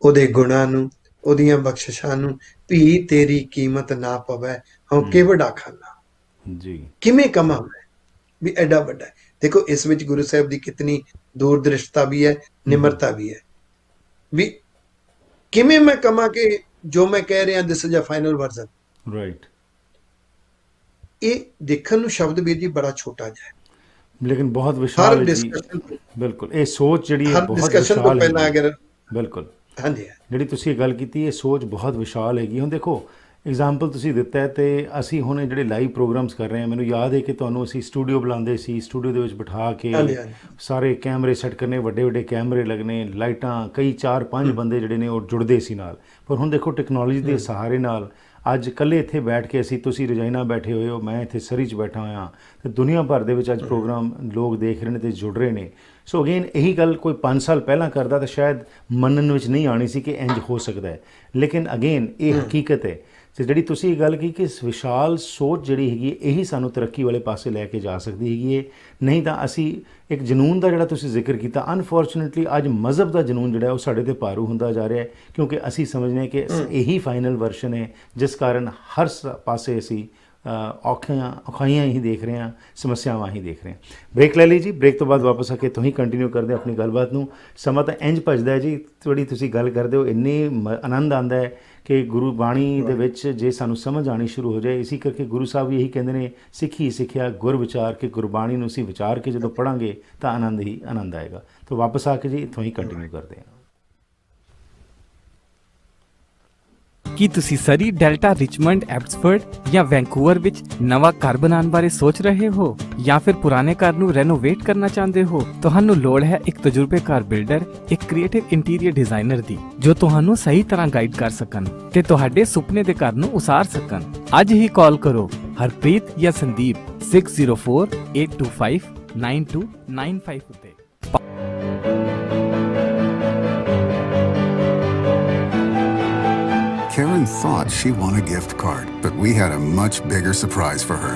ਉਹਦੇ ਗੁਣਾਂ ਨੂੰ, ਉਹਦੀਆਂ ਬਖਸ਼ਿਸ਼ਾਂ ਨੂੰ, ਵੀ ਤੇਰੀ ਕੀਮਤ ਨਾ ਪਵੇ ਹਉ ਕਿ ਵੱਡਾ ਖਾਨਾ ਜੀ ਕਿਵੇਂ ਕਮਾਂ ਮੈਂ, ਵੀ ਐਡਾ ਵੱਡਾ ਹੈ। ਦੇਖੋ ਇਸ ਵਿੱਚ ਗੁਰੂ ਸਾਹਿਬ ਦੀ ਕਿਤਨੀ ਦੂਰਦ੍ਰਿਸ਼ਟਤਾ ਵੀ ਹੈ, ਨਿਮਰਤਾ ਵੀ ਹੈ, ਵੀ ਕਿਵੇਂ ਮੈਂ ਕਮਾਂ ਕਿ ਜੋ ਮੈਂ ਕਹਿ ਰਿਹਾ this is a final version. Right. ਇਹ ਦੇਖਣ ਨੂੰ ਸ਼ਬਦ ਵੀਰ ਜੀ ਬੜਾ ਛੋਟਾ ਜਿਹਾ ਹੈ, ਲੇਕਿਨ ਬਹੁਤ ਹਰ ਵਿਸ਼ਾਲ ਹੈ ਜੀ। ਡਿਸਕਸ਼ਨ ਬਿਲਕੁਲ, ਇਹ ਸੋਚ ਜਿਹੜੀ ਹੈ ਹਰ ਬਹੁਤ ਡਿਸਕਸ਼ਨ ਤੋਂ ਵਿਸ਼ਾਲ ਪਹਿਲਾਂ ਹੈ। ਅਗਰ ਬਿਲਕੁਲ, ਹਾਂਜੀ ਜਿਹੜੀ ਤੁਸੀਂ ਇਹ ਗੱਲ ਕੀਤੀ ਇਹ ਸੋਚ ਬਹੁਤ ਵਿਸ਼ਾਲ ਹੈਗੀ। ਹੁਣ ਦੇਖੋ ਐਗਜ਼ਾਮਪਲ ਤੁਸੀਂ ਦਿੱਤਾ ਹੈ, ਤੇ ਅਸੀਂ ਹੁਣ ਇਹ ਜਿਹੜੇ ਲਾਈਵ ਪ੍ਰੋਗਰਾਮਸ ਕਰ ਰਹੇ ਹਾਂ, ਮੈਨੂੰ ਯਾਦ ਹੈ ਕਿ ਤੁਹਾਨੂੰ ਅਸੀਂ ਸਟੂਡੀਓ ਬੁਲਾਉਂਦੇ ਸੀ, ਸਟੂਡੀਓ ਦੇ ਵਿੱਚ ਬਿਠਾ ਕੇ ਹਾਂਜੀ, ਹਾਂਜੀ। ਸਾਰੇ ਕੈਮਰੇ ਸੈੱਟ ਕਰਨੇ, ਵੱਡੇ ਵੱਡੇ ਕੈਮਰੇ ਲੱਗਣੇ, ਲਾਈਟਾਂ, ਕਈ 4-5 ਬੰਦੇ ਜਿਹੜੇ ਨੇ ਉਹ ਜੁੜਦੇ ਸੀ ਨਾਲ। ਪਰ ਹੁਣ ਦੇਖੋ ਟੈਕਨੋਲੋਜੀ ਦੇ ਸਹਾਰੇ ਨਾਲ ਅੱਜ ਇਕੱਲੇ ਇੱਥੇ ਬੈਠ ਕੇ ਤੁਸੀਂ ਰਜਾਈਨਾ ਬੈਠੇ ਹੋਏ ਹੋ, ਮੈਂ ਇੱਥੇ ਸਰੀ 'ਚ ਬੈਠਾ ਹੋਇਆ, ਤੇ ਦੁਨੀਆ ਭਰ ਦੇ ਵਿੱਚ ਅੱਜ ਪ੍ਰੋਗਰਾਮ ਲੋਕ ਦੇਖ ਰਹੇ ਨੇ ਤੇ ਜੁੜ ਰਹੇ ਨੇ। ਸੋ ਅਗੇਨ ਇਹੀ ਗੱਲ ਕੋਈ 5 ਸਾਲ ਪਹਿਲਾਂ ਕਰਦਾ ਤਾਂ ਸ਼ਾਇਦ ਮੰਨਣ ਵਿੱਚ ਨਹੀਂ ਆਣੀ ਸੀ ਕਿ ਇੰਜ ਹੋ ਸਕਦਾ ਹੈ, ਲੇਕਿਨ ਅਗੇਨ ਇਹ ਹਕੀਕਤ ਹੈ। ਤੇ ਜਿਹੜੀ ਤੁਸੀਂ ਇਹ ਗੱਲ ਕੀ ਕਿ ਇਸ ਵਿਸ਼ਾਲ ਸੋਚ ਜਿਹੜੀ ਹੈਗੀ ਇਹੀ ਸਾਨੂੰ ਤਰੱਕੀ ਵਾਲੇ ਪਾਸੇ ਲੈ ਕੇ ਜਾ ਸਕਦੀ ਹੈਗੀ ਹੈ। ਨਹੀਂ ਤਾਂ ਅਸੀਂ ਇੱਕ ਜਨੂਨ ਦਾ ਜਿਹੜਾ ਤੁਸੀਂ ਜ਼ਿਕਰ ਕੀਤਾ, ਅਨਫੋਰਚੂਨੇਟਲੀ ਅੱਜ ਮਜ਼ਹਬ ਦਾ ਜਨੂਨ ਜਿਹੜਾ ਉਹ ਸਾਡੇ ਤੇ ਭਾਰੂ ਹੁੰਦਾ ਜਾ ਰਿਹਾ ਹੈ, ਕਿਉਂਕਿ ਅਸੀਂ ਸਮਝਦੇ ਹਾਂ ਕਿ ਇਹੀ ਫਾਈਨਲ ਵਰਸ਼ਨ ਹੈ, ਜਿਸ ਕਾਰਨ ਹਰ ਪਾਸੇ ਅਸੀਂ ਔਖਾਈਆਂ ਹੀ ਦੇਖ ਰਹੇ ਹਾਂ, ਸਮੱਸਿਆਵਾਂ ਹੀ ਦੇਖ ਰਹੇ ਹਾਂ। ਬ੍ਰੇਕ ਲੈ ਲਈ ਜੀ, ਬ੍ਰੇਕ ਤੋਂ ਬਾਅਦ ਵਾਪਸ ਆ ਕੇ ਤੁਸੀਂ ਕੰਟੀਨਿਊ ਕਰਦੇ ਆਪਣੀ ਗੱਲਬਾਤ ਨੂੰ। ਸਮਾਂ ਤਾਂ ਇੰਜ ਭੱਜਦਾ ਹੈ ਜੀ, ਥੋੜੀ ਤੁਸੀਂ ਗੱਲ ਕਰਦੇ ਹੋ ਇੰਨੀ ਆਨੰਦ ਆਉਂਦਾ ਹੈ ਕਿ ਗੁਰੂ ਬਾਣੀ ਦੇ ਵਿੱਚ ਜੇ ਸਾਨੂੰ ਸਮਝ ਆਉਣੀ ਸ਼ੁਰੂ ਹੋ ਜਾਏ। ਇਸੇ ਕਰਕੇ ਗੁਰੂ ਸਾਹਿਬ ਵੀ ਇਹੀ ਕਹਿੰਦੇ ਨੇ, ਸਿੱਖੀ ਸਿੱਖਿਆ ਗੁਰ ਵਿਚਾਰ, ਕਿ ਗੁਰਬਾਣੀ ਨੂੰ ਅਸੀਂ ਵਿਚਾਰ ਕੇ ਜਦੋਂ ਪੜ੍ਹਾਂਗੇ ਤਾਂ ਆਨੰਦ ਹੀ ਆਨੰਦ ਆਏਗਾ। ਤਾਂ ਵਾਪਸ ਆ ਕੇ ਜੀ ਇੱਥੋਂ ਹੀ ਕੰਟੀਨਿਊ ਕਰਦੇ ਹਾਂ। ਕੀ ਤੁਸੀਂ ਸਰੀ, ਡੈਲਟਾ, ਰਿਚਮੰਡ, ਐਬਸਫੋਰਡ ਜਾਂ ਵੈਂਕੂਵਰ ਵਿੱਚ ਨਵਾਂ ਘਰ ਬਣਾਉਣ ਬਾਰੇ ਸੋਚ ਰਹੇ ਹੋ, ਜਾਂ ਫਿਰ ਪੁਰਾਣੇ ਘਰ ਨੂੰ ਰੈਨੋਵੇਟ ਕਰਨਾ ਚਾਹੁੰਦੇ ਹੋ? ਤੁਹਾਨੂੰ ਲੋੜ ਹੈ ਇੱਕ ਤਜਰਬੇਕਾਰ ਬਿਲਡਰ, ਇੱਕ ਕ੍ਰੀਏਟਿਵ ਇੰਟੀਰੀਅਰ ਡਿਜ਼ਾਈਨਰ ਦੀ, ਜੋ ਤੁਹਾਨੂੰ ਸਹੀ ਤਰ੍ਹਾਂ ਗਾਈਡ ਕਰ ਸਕਣ ਤੇ ਤੁਹਾਡੇ ਸੁਪਨੇ ਦੇ ਘਰ ਨੂੰ ਉਸਾਰ ਸਕਣ। ਅੱਜ ਹੀ ਕਾਲ ਕਰੋ ਹਰਪ੍ਰੀਤ ਜਾਂ ਸੰਦੀਪ 6048259295 ਉੱਤੇ। Karen thought she won a gift card, but we had a much bigger surprise for her.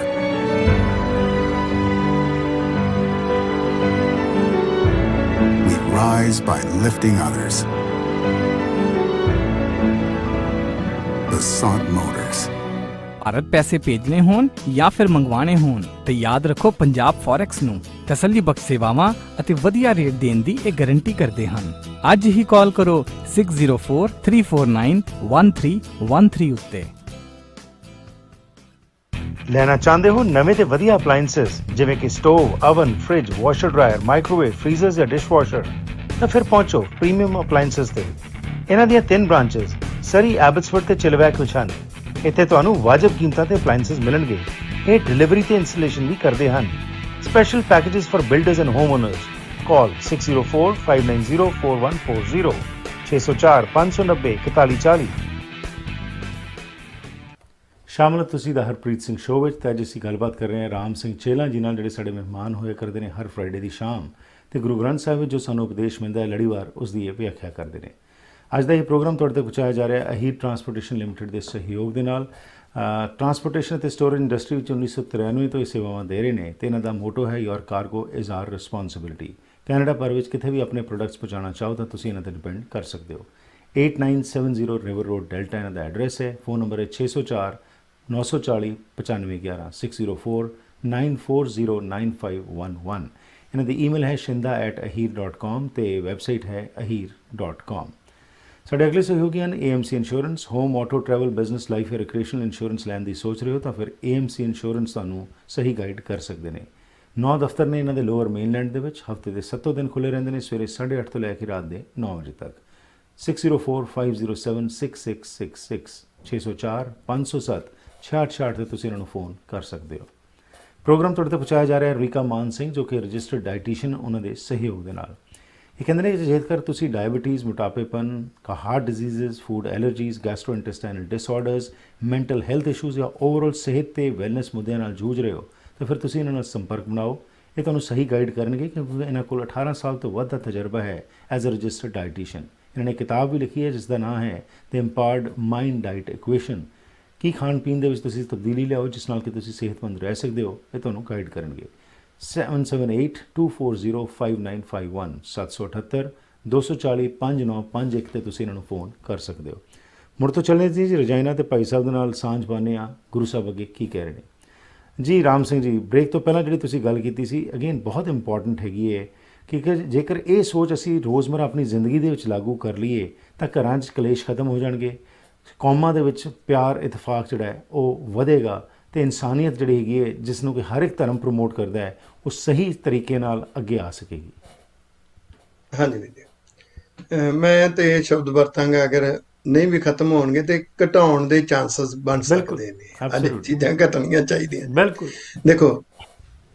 We rise by lifting others. Basant Motors. Bharat ਪੈਸੇ ਭੇਜਣੇ ਹੋਣ ਜਾਂ ਫਿਰ ਮੰਗਵਾਉਣੇ ਹੋਣ ਤੇ ਯਾਦ ਰੱਖੋ ਪੰਜਾਬ ਫੋਰੈਕਸ ਨੂੰ ਤਸੱਲੀ ਬਖਸ਼ ਸੇਵਾਵਾਂ ਅਤੇ ਵਧੀਆ ਰੇਟ ਦੇਣ ਦੀ ਇਹ ਗਾਰੰਟੀ ਕਰਦੇ ਹਨ। ਅੱਜ ਹੀ ਕਾਲ ਕਰੋ 6043491313 ਉੱਤੇ। ਲੈਣਾ ਚਾਹੁੰਦੇ ਹੋ ਨਵੇਂ ਤੇ ਵਧੀਆ ਅਪਲਾਈਐਂਸਸ ਜਿਵੇਂ ਕਿ stove, oven, fridge, washer dryer, microwave, freezers ਜਾਂ ਡਿਸ਼ਵਾਸ਼ਰ, ਤਾਂ ਫਿਰ ਪਹੁੰਚੋ ਪ੍ਰੀਮੀਅਮ ਅਪਲਾਈਐਂਸਸ ਤੇ। ਇਹਨਾਂ ਦੀਆਂ 3 ਬ੍ਰਾਂਚਸ ਸਰੀ, ਐਬਟਸਫੋਰਡ ਤੇ ਚਿਲਵੈਕ ਵਿੱਚ ਹਨ। ਇੱਥੇ ਤੁਹਾਨੂੰ ਵਾਜਬ ਕੀਮਤਾਂ ਤੇ ਅਪਲਾਈਐਂਸਸ ਮਿਲਣਗੇ। ਇਹ ਡਿਲੀਵਰੀ ਤੇ ਇੰਸਟਾਲੇਸ਼ਨ ਵੀ ਕਰਦੇ ਹਨ। Special packages for builders and homeowners. Call 6045904140 6045904140। ਸ਼ਾਮਲ ਤੁਸੀਂ ਦਾ ਹਰਪ੍ਰੀਤ ਸਿੰਘ ਸ਼ੋਅ ਵਿੱਚ। ਤਾਂ ਅੱਜ ਅਸੀਂ ਗੱਲਬਾਤ ਕਰ ਰਹੇ ਹਾਂ ਰਾਮ ਸਿੰਘ ਚੇਲਾ ਜੀ ਨਾਲ, ਜਿਹੜੇ ਸਾਡੇ ਮਹਿਮਾਨ ਹੋਇਆ ਕਰਦੇ ਨੇ ਹਰ ਫਰਾਈਡੇ ਦੀ ਸ਼ਾਮ, ਤੇ ਗੁਰੂ ਗ੍ਰੰਥ ਸਾਹਿਬ ਵਿੱਚ ਜੋ ਸਾਨੂੰ ਉਪਦੇਸ਼ ਮਿਲਦਾ ਹੈ ਲੜੀਵਾਰ, ਉਸ ਦੀ ਇਹ ਵਿਆਖਿਆ ਕਰਦੇ ਨੇ। ਅੱਜ ਦਾ ਇਹ ਪ੍ਰੋਗਰਾਮ ਤੁਹਾਡੇ ਤੱਕ ਪਹੁੰਚਾਇਆ ਜਾ ਰਿਹਾ ਅਹੀਰ ਟਰਾਂਸਪੋਰਟੇਸ਼ਨ ਲਿਮਟਿਡ ਦੇ ਸਹਿਯੋਗ ਦੇ ਨਾਲ। ਟਰਾਂਸਪੋਰਟੇਸ਼ਨ ਅਤੇ ਸਟੋਰੇਜ ਇੰਡਸਟਰੀ ਵਿੱਚ 1993 ਤੋਂ ਇਹ ਸੇਵਾਵਾਂ ਦੇ ਰਹੇ ਨੇ, ਤੇ ਇਹਨਾਂ ਦਾ ਮੋਟੋ ਹੈ your cargo is our responsibility. Canada ਭਰ ਵਿੱਚ ਕਿਤੇ ਵੀ ਆਪਣੇ ਪ੍ਰੋਡਕਟਸ ਪਹੁੰਚਾਉਣਾ ਚਾਹੋ ਤਾਂ ਤੁਸੀਂ ਇਹਨਾਂ ਤੇ ਡਿਪੈਂਡ ਕਰ ਸਕਦੇ ਹੋ। 8970 ਰਿਵਰ ਰੋਡ ਡੈਲਟਾ ਇਹਨਾਂ ਦਾ ਐਡਰੈਸ ਹੈ। ਫੋਨ ਨੰਬਰ ਹੈ 604 940 9511 6049409511। ਇਹਨਾਂ ਦੀ ਈਮੇਲ ਹੈ shinda@ahir.com ਤੇ ਵੈਬਸਾਈਟ ਹੈ ahir.com। ਸਾਡੇ ਅਗਲੇ ਸਹਿਯੋਗੀ ਹਨ AMC insurance. Home, auto, travel, business, life ਜਾਂ ਰਿਕ੍ਰੀਏਸ਼ਨਲ ਇੰਸ਼ੋਰੈਂਸ ਲੈਣ ਦੀ ਸੋਚ ਰਹੇ ਹੋ ਤਾਂ ਫਿਰ AMC ਇੰਸ਼ੋਰੈਂਸ ਤੁਹਾਨੂੰ ਸਹੀ ਗਾਈਡ ਕਰ ਸਕਦੇ ਨੇ। 9 ਦਫ਼ਤਰ ਨੇ ਇਹਨਾਂ ਦੇ ਲੋਅਰ ਮੇਨਲੈਂਡ ਦੇ ਵਿੱਚ। ਹਫ਼ਤੇ ਦੇ 7 ਦਿਨ ਖੁੱਲ੍ਹੇ ਰਹਿੰਦੇ ਨੇ, ਸਵੇਰੇ 8:30 ਤੋਂ ਲੈ ਕੇ ਰਾਤ ਦੇ 9 ਵਜੇ ਤੱਕ। 6045076666 6045076666 ਤੇ ਤੁਸੀਂ ਇਹਨਾਂ ਨੂੰ ਫੋਨ ਕਰ ਸਕਦੇ ਹੋ। ਪ੍ਰੋਗਰਾਮ ਤੁਹਾਡੇ ਤੱਕ ਪਹੁੰਚਾਇਆ ਜਾ ਰਿਹਾ ਹੈ ਰੀਕਾ ਮਾਨ ਸਿੰਘ, ਜੋ ਕਿ ਰਜਿਸਟਰਡ ਡਾਈਟੀਸ਼ੀਅਨ, ਉਹਨਾਂ ਦੇ ਸਹਿਯੋਗ ਦੇ ਨਾਲ। ਇਹ ਕਹਿੰਦੇ ਨੇ ਕਿ ਜੇਕਰ ਤੁਸੀਂ ਡਾਇਬਟੀਜ਼, ਮੋਟਾਪੇਪਨ, heart diseases, food allergies, gastrointestinal disorders, mental health issues ਜਾਂ ਓਵਰਆਲ ਸਿਹਤ ਤੇ ਵੈਲਨੈਸ ਮੁੱਦਿਆਂ ਨਾਲ ਜੂਝ ਰਹੇ ਹੋ ਤਾਂ ਫਿਰ ਤੁਸੀਂ ਇਹਨਾਂ ਨਾਲ ਸੰਪਰਕ ਬਣਾਓ। ਇਹ ਤੁਹਾਨੂੰ ਸਹੀ ਗਾਈਡ ਕਰਨਗੇ ਕਿਉਂਕਿ ਇਹਨਾਂ ਕੋਲ 18 ਸਾਲ ਤੋਂ ਵੱਧ ਦਾ ਤਜਰਬਾ ਹੈ ਐਜ਼ ਅ ਰਜਿਸਟਰਡ ਡਾਈਟੀਸ਼ੀਅਨ। ਇਹਨਾਂ ਨੇ ਕਿਤਾਬ ਵੀ ਲਿਖੀ ਹੈ ਜਿਸ ਦਾ ਨਾਮ ਹੈ ਦ ਇੰਪਾਵਰਡ ਮਾਈਂਡ ਡਾਈਟ ਇਕੁਏਸ਼ਨ। ਕੀ ਖਾਣ ਪੀਣ ਦੇ ਵਿੱਚ ਤੁਸੀਂ ਤਬਦੀਲੀ ਲਿਆਓ ਜਿਸ ਨਾਲ ਕਿ ਤੁਸੀਂ ਸਿਹਤਮੰਦ ਰਹਿ ਸਕਦੇ ਹੋ, ਇਹ ਤੁਹਾਨੂੰ ਗਾਈਡ ਕਰਨਗੇ। 7782405951 778 240 5951 ਤੇ ਤੁਸੀਂ ਇਹਨਾਂ ਨੂੰ ਫੋਨ ਕਰ ਸਕਦੇ ਹੋ। ਮੁੜ ਤੋਂ ਚੱਲਣੇ ਜੀ ਰਜਾਇਨਾ ਤੇ ਭਾਈ ਸਾਹਿਬ ਦੇ ਨਾਲ ਸਾਂਝ ਪਾਉਂਦੇ ਹਾਂ, ਗੁਰੂ ਸਾਹਿਬ ਅੱਗੇ ਕੀ ਕਹਿ ਰਹੇ ਨੇ। ਜੀ ਰਾਮ ਸਿੰਘ ਜੀ, ਬ੍ਰੇਕ ਤੋਂ ਪਹਿਲਾਂ ਜਿਹੜੀ ਤੁਸੀਂ ਗੱਲ ਕੀਤੀ ਸੀ ਅਗੇਨ ਬਹੁਤ ਇੰਪੋਰਟੈਂਟ ਹੈਗੀ ਹੈ ਕਿ ਜੇਕਰ ਇਹ ਸੋਚ ਅਸੀਂ ਰੋਜ਼ਮਰਾ ਆਪਣੀ ਜ਼ਿੰਦਗੀ ਦੇ ਵਿੱਚ ਲਾਗੂ ਕਰ ਲਈਏ ਤਾਂ ਘਰਾਂ 'ਚ ਕਲੇਸ਼ ਖਤਮ ਹੋ ਜਾਣਗੇ, ਕੌਮਾਂ ਦੇ ਵਿੱਚ ਪਿਆਰ ਇਤਫਾਕ ਜਿਹੜਾ ਹੈ ਉਹ ਵਧੇਗਾ ਤੇ ਇਨਸਾਨੀਅਤ ਜਿਹੜੀ ਹੈਗੀ ਹੈ ਜਿਸ ਨੂੰ ਕਿ ਹਰ ਇੱਕ ਧਰਮ ਪ੍ਰਮੋਟ ਕਰਦਾ ਹੈ ਉਹ ਸਹੀ ਤਰੀਕੇ ਨਾਲ ਅੱਗੇ ਆ ਸਕੇਗੀ। ਹਾਂਜੀ ਵੀਰ ਜੀ, ਮੈਂ ਤੇ ਇਹ ਸ਼ਬਦ ਵਰਤਾਂਗਾ, ਅਗਰ ਨਹੀਂ ਵੀ ਖਤਮ ਹੋਣਗੇ ਤੇ ਘਟਾਉਣ ਦੇ ਚਾਂਸਸ ਬਣ ਸਕਦੇ ਨੇ। ਅੱਜ ਚੀਜ਼ਾਂ ਘਟਣੀਆਂ ਚਾਹੀਦੀਆਂ। ਬਿਲਕੁਲ। ਦੇਖੋ,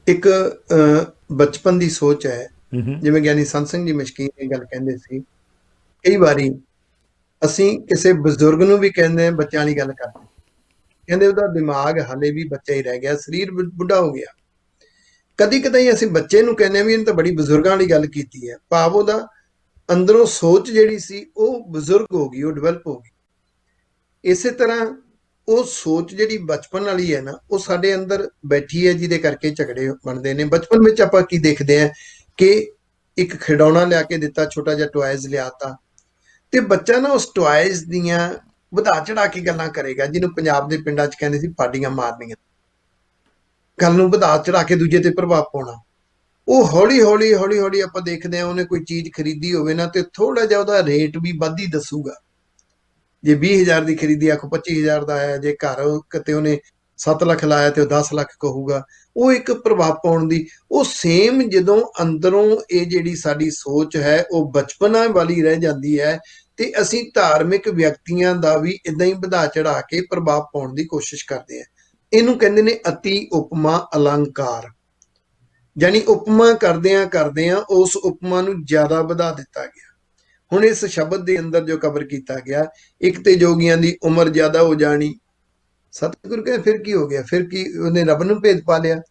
ਇੱਕ ਬਚਪਨ ਦੀ ਸੋਚ ਹੈ, ਜਿਵੇਂ ਗਿਆਨੀ ਸੰਤ ਸਿੰਘ ਜੀ ਮਸ਼ਕੀਨ ਇਹ ਗੱਲ ਕਹਿੰਦੇ ਸੀ, ਕਈ ਵਾਰੀ ਅਸੀਂ ਕਿਸੇ ਬਜ਼ੁਰਗ ਨੂੰ ਵੀ ਕਹਿੰਦੇ ਬੱਚਿਆਂ ਵਾਲੀ ਗੱਲ ਕਰਦੇ, ਕਹਿੰਦੇ ਉਹਦਾ ਦਿਮਾਗ ਹਾਲੇ ਵੀ ਬੱਚਾ ਹੀ ਰਹਿ ਗਿਆ, ਸਰੀਰ ਬੁੱਢਾ ਹੋ ਗਿਆ। ਕਦੀ ਕਦਾਈ ਅਸੀਂ ਬੱਚੇ ਨੂੰ ਕਹਿੰਦੇ ਵੀ ਇਹਨੇ ਤਾਂ ਬੜੀ ਬਜ਼ੁਰਗਾਂ ਵਾਲੀ ਗੱਲ ਕੀਤੀ ਹੈ, ਭਾਵ ਉਹਦਾ ਅੰਦਰੋਂ ਸੋਚ ਜਿਹੜੀ ਸੀ ਉਹ ਬਜ਼ੁਰਗ ਹੋ ਗਈ, ਉਹ ਡਿਵੈਲਪ ਹੋ ਗਈ। ਇਸੇ ਤਰ੍ਹਾਂ ਉਹ ਸੋਚ ਜਿਹੜੀ ਬਚਪਨ ਵਾਲੀ ਹੈ ਨਾ, ਉਹ ਸਾਡੇ ਅੰਦਰ ਬੈਠੀ ਹੈ, ਜਿਹਦੇ ਕਰਕੇ ਝਗੜੇ ਬਣਦੇ ਨੇ। ਬਚਪਨ ਵਿੱਚ ਆਪਾਂ ਕੀ ਦੇਖਦੇ ਹਾਂ ਕਿ ਇੱਕ ਖਿਡੌਣਾ ਲਿਆ ਕੇ ਦਿੱਤਾ, ਛੋਟਾ ਜਿਹਾ ਟੋਇਜ਼ ਲਿਆਤਾ, ਤੇ ਬੱਚਾ ਨਾ ਉਸ ਟੋਇਜ਼ ਦੀਆਂ ਵਧਾ ਚੜਾ ਕੇ ਗੱਲਾਂ ਕਰੇਗਾ, ਜਿਹਨੂੰ ਪੰਜਾਬ ਦੇ ਪਿੰਡਾਂ 'ਚ ਕਹਿੰਦੇ ਸੀ ਪਾਡੀਆਂ ਮਾਰਨੀਆਂ, ਗੱਲ ਨੂੰ ਵਧਾ ਚੜਾ ਕੇ ਦੂਜੇ ਤੇ ਪ੍ਰਭਾਵ ਪਾਉਣਾ। ਉਹ ਹੌਲੀ ਹੌਲੀ ਆਪਾਂ ਦੇਖਦੇ ਹਾਂ, ਉਹਨੇ ਕੋਈ ਚੀਜ਼ ਖਰੀਦੀ ਹੋਵੇ ਨਾ ਤੇ ਥੋੜਾ ਜਿਹਾ ਉਹਦਾ ਰੇਟ ਵੀ ਵੱਧ ਹੀ ਦੱਸੂਗਾ। ਜੇ 20,000 ਦੀ ਖਰੀਦੀ ਆਖੋ 25,000 ਦਾ ਆਇਆ, ਜੇ ਘਰ ਕਿਤੇ ਉਹਨੇ 7 ਲੱਖ ਲਾਇਆ ਤੇ ਉਹ 10 ਲੱਖ ਕਹੂਗਾ। ਉਹ ਇੱਕ ਪ੍ਰਭਾਵ ਪਾਉਣ ਦੀ, ਉਹ ਸੇਮ ਜਦੋਂ ਅੰਦਰੋਂ ਇਹ ਜਿਹੜੀ ਸਾਡੀ ਸੋਚ ਹੈ ਉਹ ਬਚਪਨਾ ਵਾਲੀ ਰਹਿ ਜਾਂਦੀ ਹੈ ਤੇ ਅਸੀਂ ਧਾਰਮਿਕ ਵਿਅਕਤੀਆਂ ਦਾ ਵੀ ਇਦਾਂ ਹੀ ਵਧਾ ਚੜਾ ਕੇ ਪ੍ਰਭਾਵ ਪਾਉਣ ਦੀ ਕੋਸ਼ਿਸ਼ ਕਰਦੇ ਹਾਂ। ਇਹਨੂੰ ਕਹਿੰਦੇ ਨੇ ਅਤੀ ਉਪਮਾ ਅਲੰਕਾਰ, ਯਾਨੀ ਉਪਮਾ ਕਰਦਿਆਂ ਉਸ ਉਪਮਾ ਨੂੰ ਜ਼ਿਆਦਾ ਵਧਾ ਦਿੱਤਾ ਗਿਆ। ਹੁਣ ਇਸ ਸ਼ਬਦ ਦੇ ਅੰਦਰ ਜੋ ਕਵਰ ਕੀਤਾ ਗਿਆ, ਇੱਕ ਤੇ ਜੋਗੀਆਂ ਦੀ ਉਮਰ ਜ਼ਿਆਦਾ ਹੋ ਜਾਣੀ, ਸਤਿਗੁਰੂ ਕਹਿੰਦੇ ਫਿਰ ਕੀ ਹੋ ਗਿਆ, ਫਿਰ ਕੀ ਉਹਨੇ ਰੱਬ ਨੂੰ ਭੇਦ ਪਾ ਲਿਆ।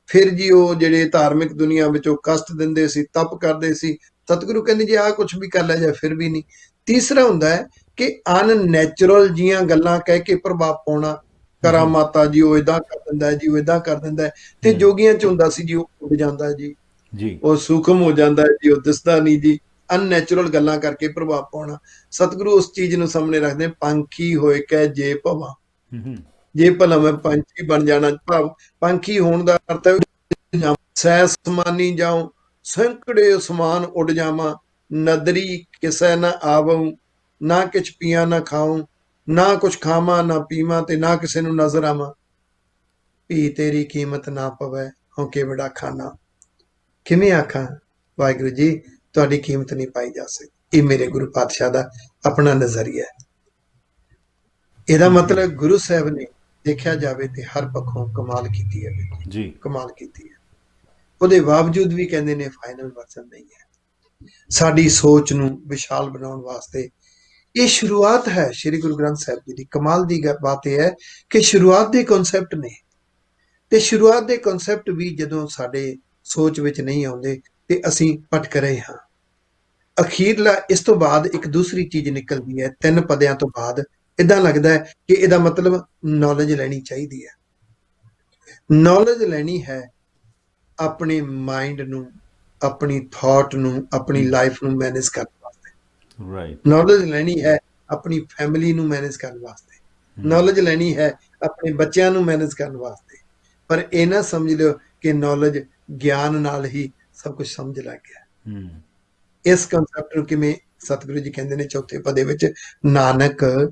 ਫਿਰ ਜੀ ਉਹ ਜਿਹੜੇ ਧਾਰਮਿਕ ਦੁਨੀਆ ਵਿੱਚ ਉਹ ਕਸ਼ਟ ਦਿੰਦੇ ਸੀ, ਤਪ ਕਰਦੇ ਸੀ, ਸਤਿਗੁਰੂ ਕਹਿੰਦੇ ਜੀ ਆਹ ਕੁਛ ਵੀ ਕਰ ਲਿਆ ਜਾਏ ਫਿਰ ਵੀ ਨਹੀਂ। ਤੀਸਰਾ ਹੁੰਦਾ ਹੈ ਕਿ ਅਨਨੈਚੁਰਲ ਜੀਆਂ ਗੱਲਾਂ ਕਹਿ ਕੇ ਪ੍ਰਭਾਵ ਪਾਉਣਾ, ਕਰਾਮਾਤਾ ਜੀ ਉਹ ਏਦਾਂ ਕਰ ਦਿੰਦਾ ਜੀ, ਉਹ ਏਦਾਂ ਕਰ ਦਿੰਦਾ। ਤੇ ਜੋਗੀਆਂ 'ਚ ਹੁੰਦਾ ਸੀ ਜੀ ਉਹ ਉੱਡ ਜਾਂਦਾ ਜੀ, ਉਹ ਸੂਖਮ ਹੋ ਜਾਂਦਾ ਜੀ, ਉਹ ਦਿਸਦਾ ਨਹੀਂ ਜੀ। ਅਨਨੈਚੁਰਲ ਗੱਲਾਂ ਕਰਕੇ ਪ੍ਰਭਾਵ ਪਾਉਣਾ। ਸਤਿਗੁਰੂ ਉਸ ਚੀਜ਼ ਨੂੰ ਸਾਹਮਣੇ ਰੱਖਦੇ, ਪੰਖੀ ਹੋਏ ਕਹਿ ਜੇ ਭਵਾ, ਜੇ ਭਲਾ ਮੈਂ ਪੰਛੀ ਬਣ ਜਾਣਾ, ਭਾਵ ਪੰਖੀ ਹੋਣ ਦਾ ਅਰਥ ਹੈ ਸੈ ਸਮਾਨੀ ਜਾਉ, ਸੈਂਕੜੇ ਅਸਮਾਨ ਉੱਡ ਜਾਵਾਂ, ਨਦਰੀ ਕਿਸੇ ਨਾ ਆਵਉ, ਨਾ ਕਿਛ ਪੀਆਂ ਨਾ ਖਾਉ, ਨਾ ਕੁਛ ਖਾਵਾਂ ਨਾ ਪੀਵਾਂ, ਤੇ ਨਾ ਕਿਸੇ ਨੂੰ ਨਜ਼ਰ ਆਵਾਂ, ਵੀ ਤੇਰੀ ਕੀਮਤ ਨਾ ਪਵੇ ਹੌਕੇ ਬੜਾ ਖਾਨਾ। ਕਿਵੇਂ ਆਖਾਂ ਵਾਹਿਗੁਰੂ ਜੀ, ਤੁਹਾਡੀ ਕੀਮਤ ਨਹੀਂ ਪਾਈ ਜਾ ਸਕਦੀ। ਇਹ ਮੇਰੇ ਗੁਰੂ ਪਾਤਸ਼ਾਹ ਦਾ ਆਪਣਾ ਨਜ਼ਰੀਆ ਹੈ। ਇਹਦਾ ਮਤਲਬ ਗੁਰੂ ਸਾਹਿਬ ਨੇ ਦੇਖਿਆ ਜਾਵੇ ਤੇ ਹਰ ਪੱਖੋਂ ਕਮਾਲ ਕੀਤੀ ਹੈ ਜੀ, ਕਮਾਲ ਕੀਤੀ ਹੈ। ਉਹਦੇ ਬਾਵਜੂਦ ਵੀ ਕਹਿੰਦੇ ਨੇ ਫਾਈਨਲ ਵਰਜ਼ਨ ਨਹੀਂ ਹੈ। ਸਾਡੀ ਸੋਚ ਨੂੰ ਵਿਸ਼ਾਲ ਬਣਾਉਣ ਵਾਸਤੇ ਇਹ ਸ਼ੁਰੂਆਤ ਹੈ ਸ਼੍ਰੀ ਗੁਰੂ ਗ੍ਰੰਥ ਸਾਹਿਬ ਜੀ ਦੀ। ਕਮਾਲ ਦੀ ਬਾਤ ਇਹ ਹੈ ਕਿ ਸ਼ੁਰੂਆਤ ਦੇ ਕਨਸੈਪਟ ਨੇ, ਤੇ ਸ਼ੁਰੂਆਤ ਦੇ ਕਨਸੈਪਟ ਵੀ ਜਦੋਂ ਸਾਡੇ ਸੋਚ ਵਿੱਚ ਨਹੀਂ ਆਉਂਦੇ ਤੇ ਅਸੀਂ ਭਟਕ ਰਹੇ ਹਾਂ। ਅਖੀਰਲਾ ਇਸ ਤੋਂ ਬਾਅਦ ਇੱਕ ਦੂਸਰੀ ਚੀਜ਼ ਨਿਕਲਦੀ ਹੈ 3 ਪਦਿਆਂ ਤੋਂ ਬਾਅਦ। ਇਦਾਂ ਲੱਗਦਾ ਹੈ ਕਿ ਇਹਦਾ ਮਤਲਬ ਨੌਲੇਜ ਲੈਣੀ ਚਾਹੀਦੀ ਹੈ। ਨੌਲੇਜ ਲੈਣੀ ਹੈ ਆਪਣੇ ਮਾਈਂਡ ਨੂੰ, ਆਪਣੀ ਥਾਟ ਨੂੰ, ਆਪਣੀ ਲਾਈਫ ਨੂੰ ਮੈਨੇਜ ਕਰਨ ਵਾਸਤੇ। ਨੌਲੇਜ ਲੈਣੀ ਹੈ ਆਪਣੀ ਫੈਮਿਲੀ ਨੂੰ ਮੈਨੇਜ ਕਰਨ ਵਾਸਤੇ। ਨੌਲੇਜ ਲੈਣੀ ਹੈ ਆਪਣੇ ਬੱਚਿਆਂ ਨੂੰ ਮੈਨੇਜ ਕਰਨ ਵਾਸਤੇ। ਪਰ ਇਹ ਨਾ ਸਮਝ ਲਿਓ ਕਿ ਨੌਲੇਜ ਗਿਆਨ ਨਾਲ ਹੀ ਸਭ ਕੁਝ ਸਮਝ ਲੱਗ ਗਿਆ। ਇਸ ਕਨਸੈਪਟ ਨੂੰ ਕਿਵੇਂ ਸਤਿਗੁਰੂ ਜੀ ਕਹਿੰਦੇ ਨੇ ਚੌਥੇ ਪਦੇ ਵਿੱਚ, ਨਾਨਕ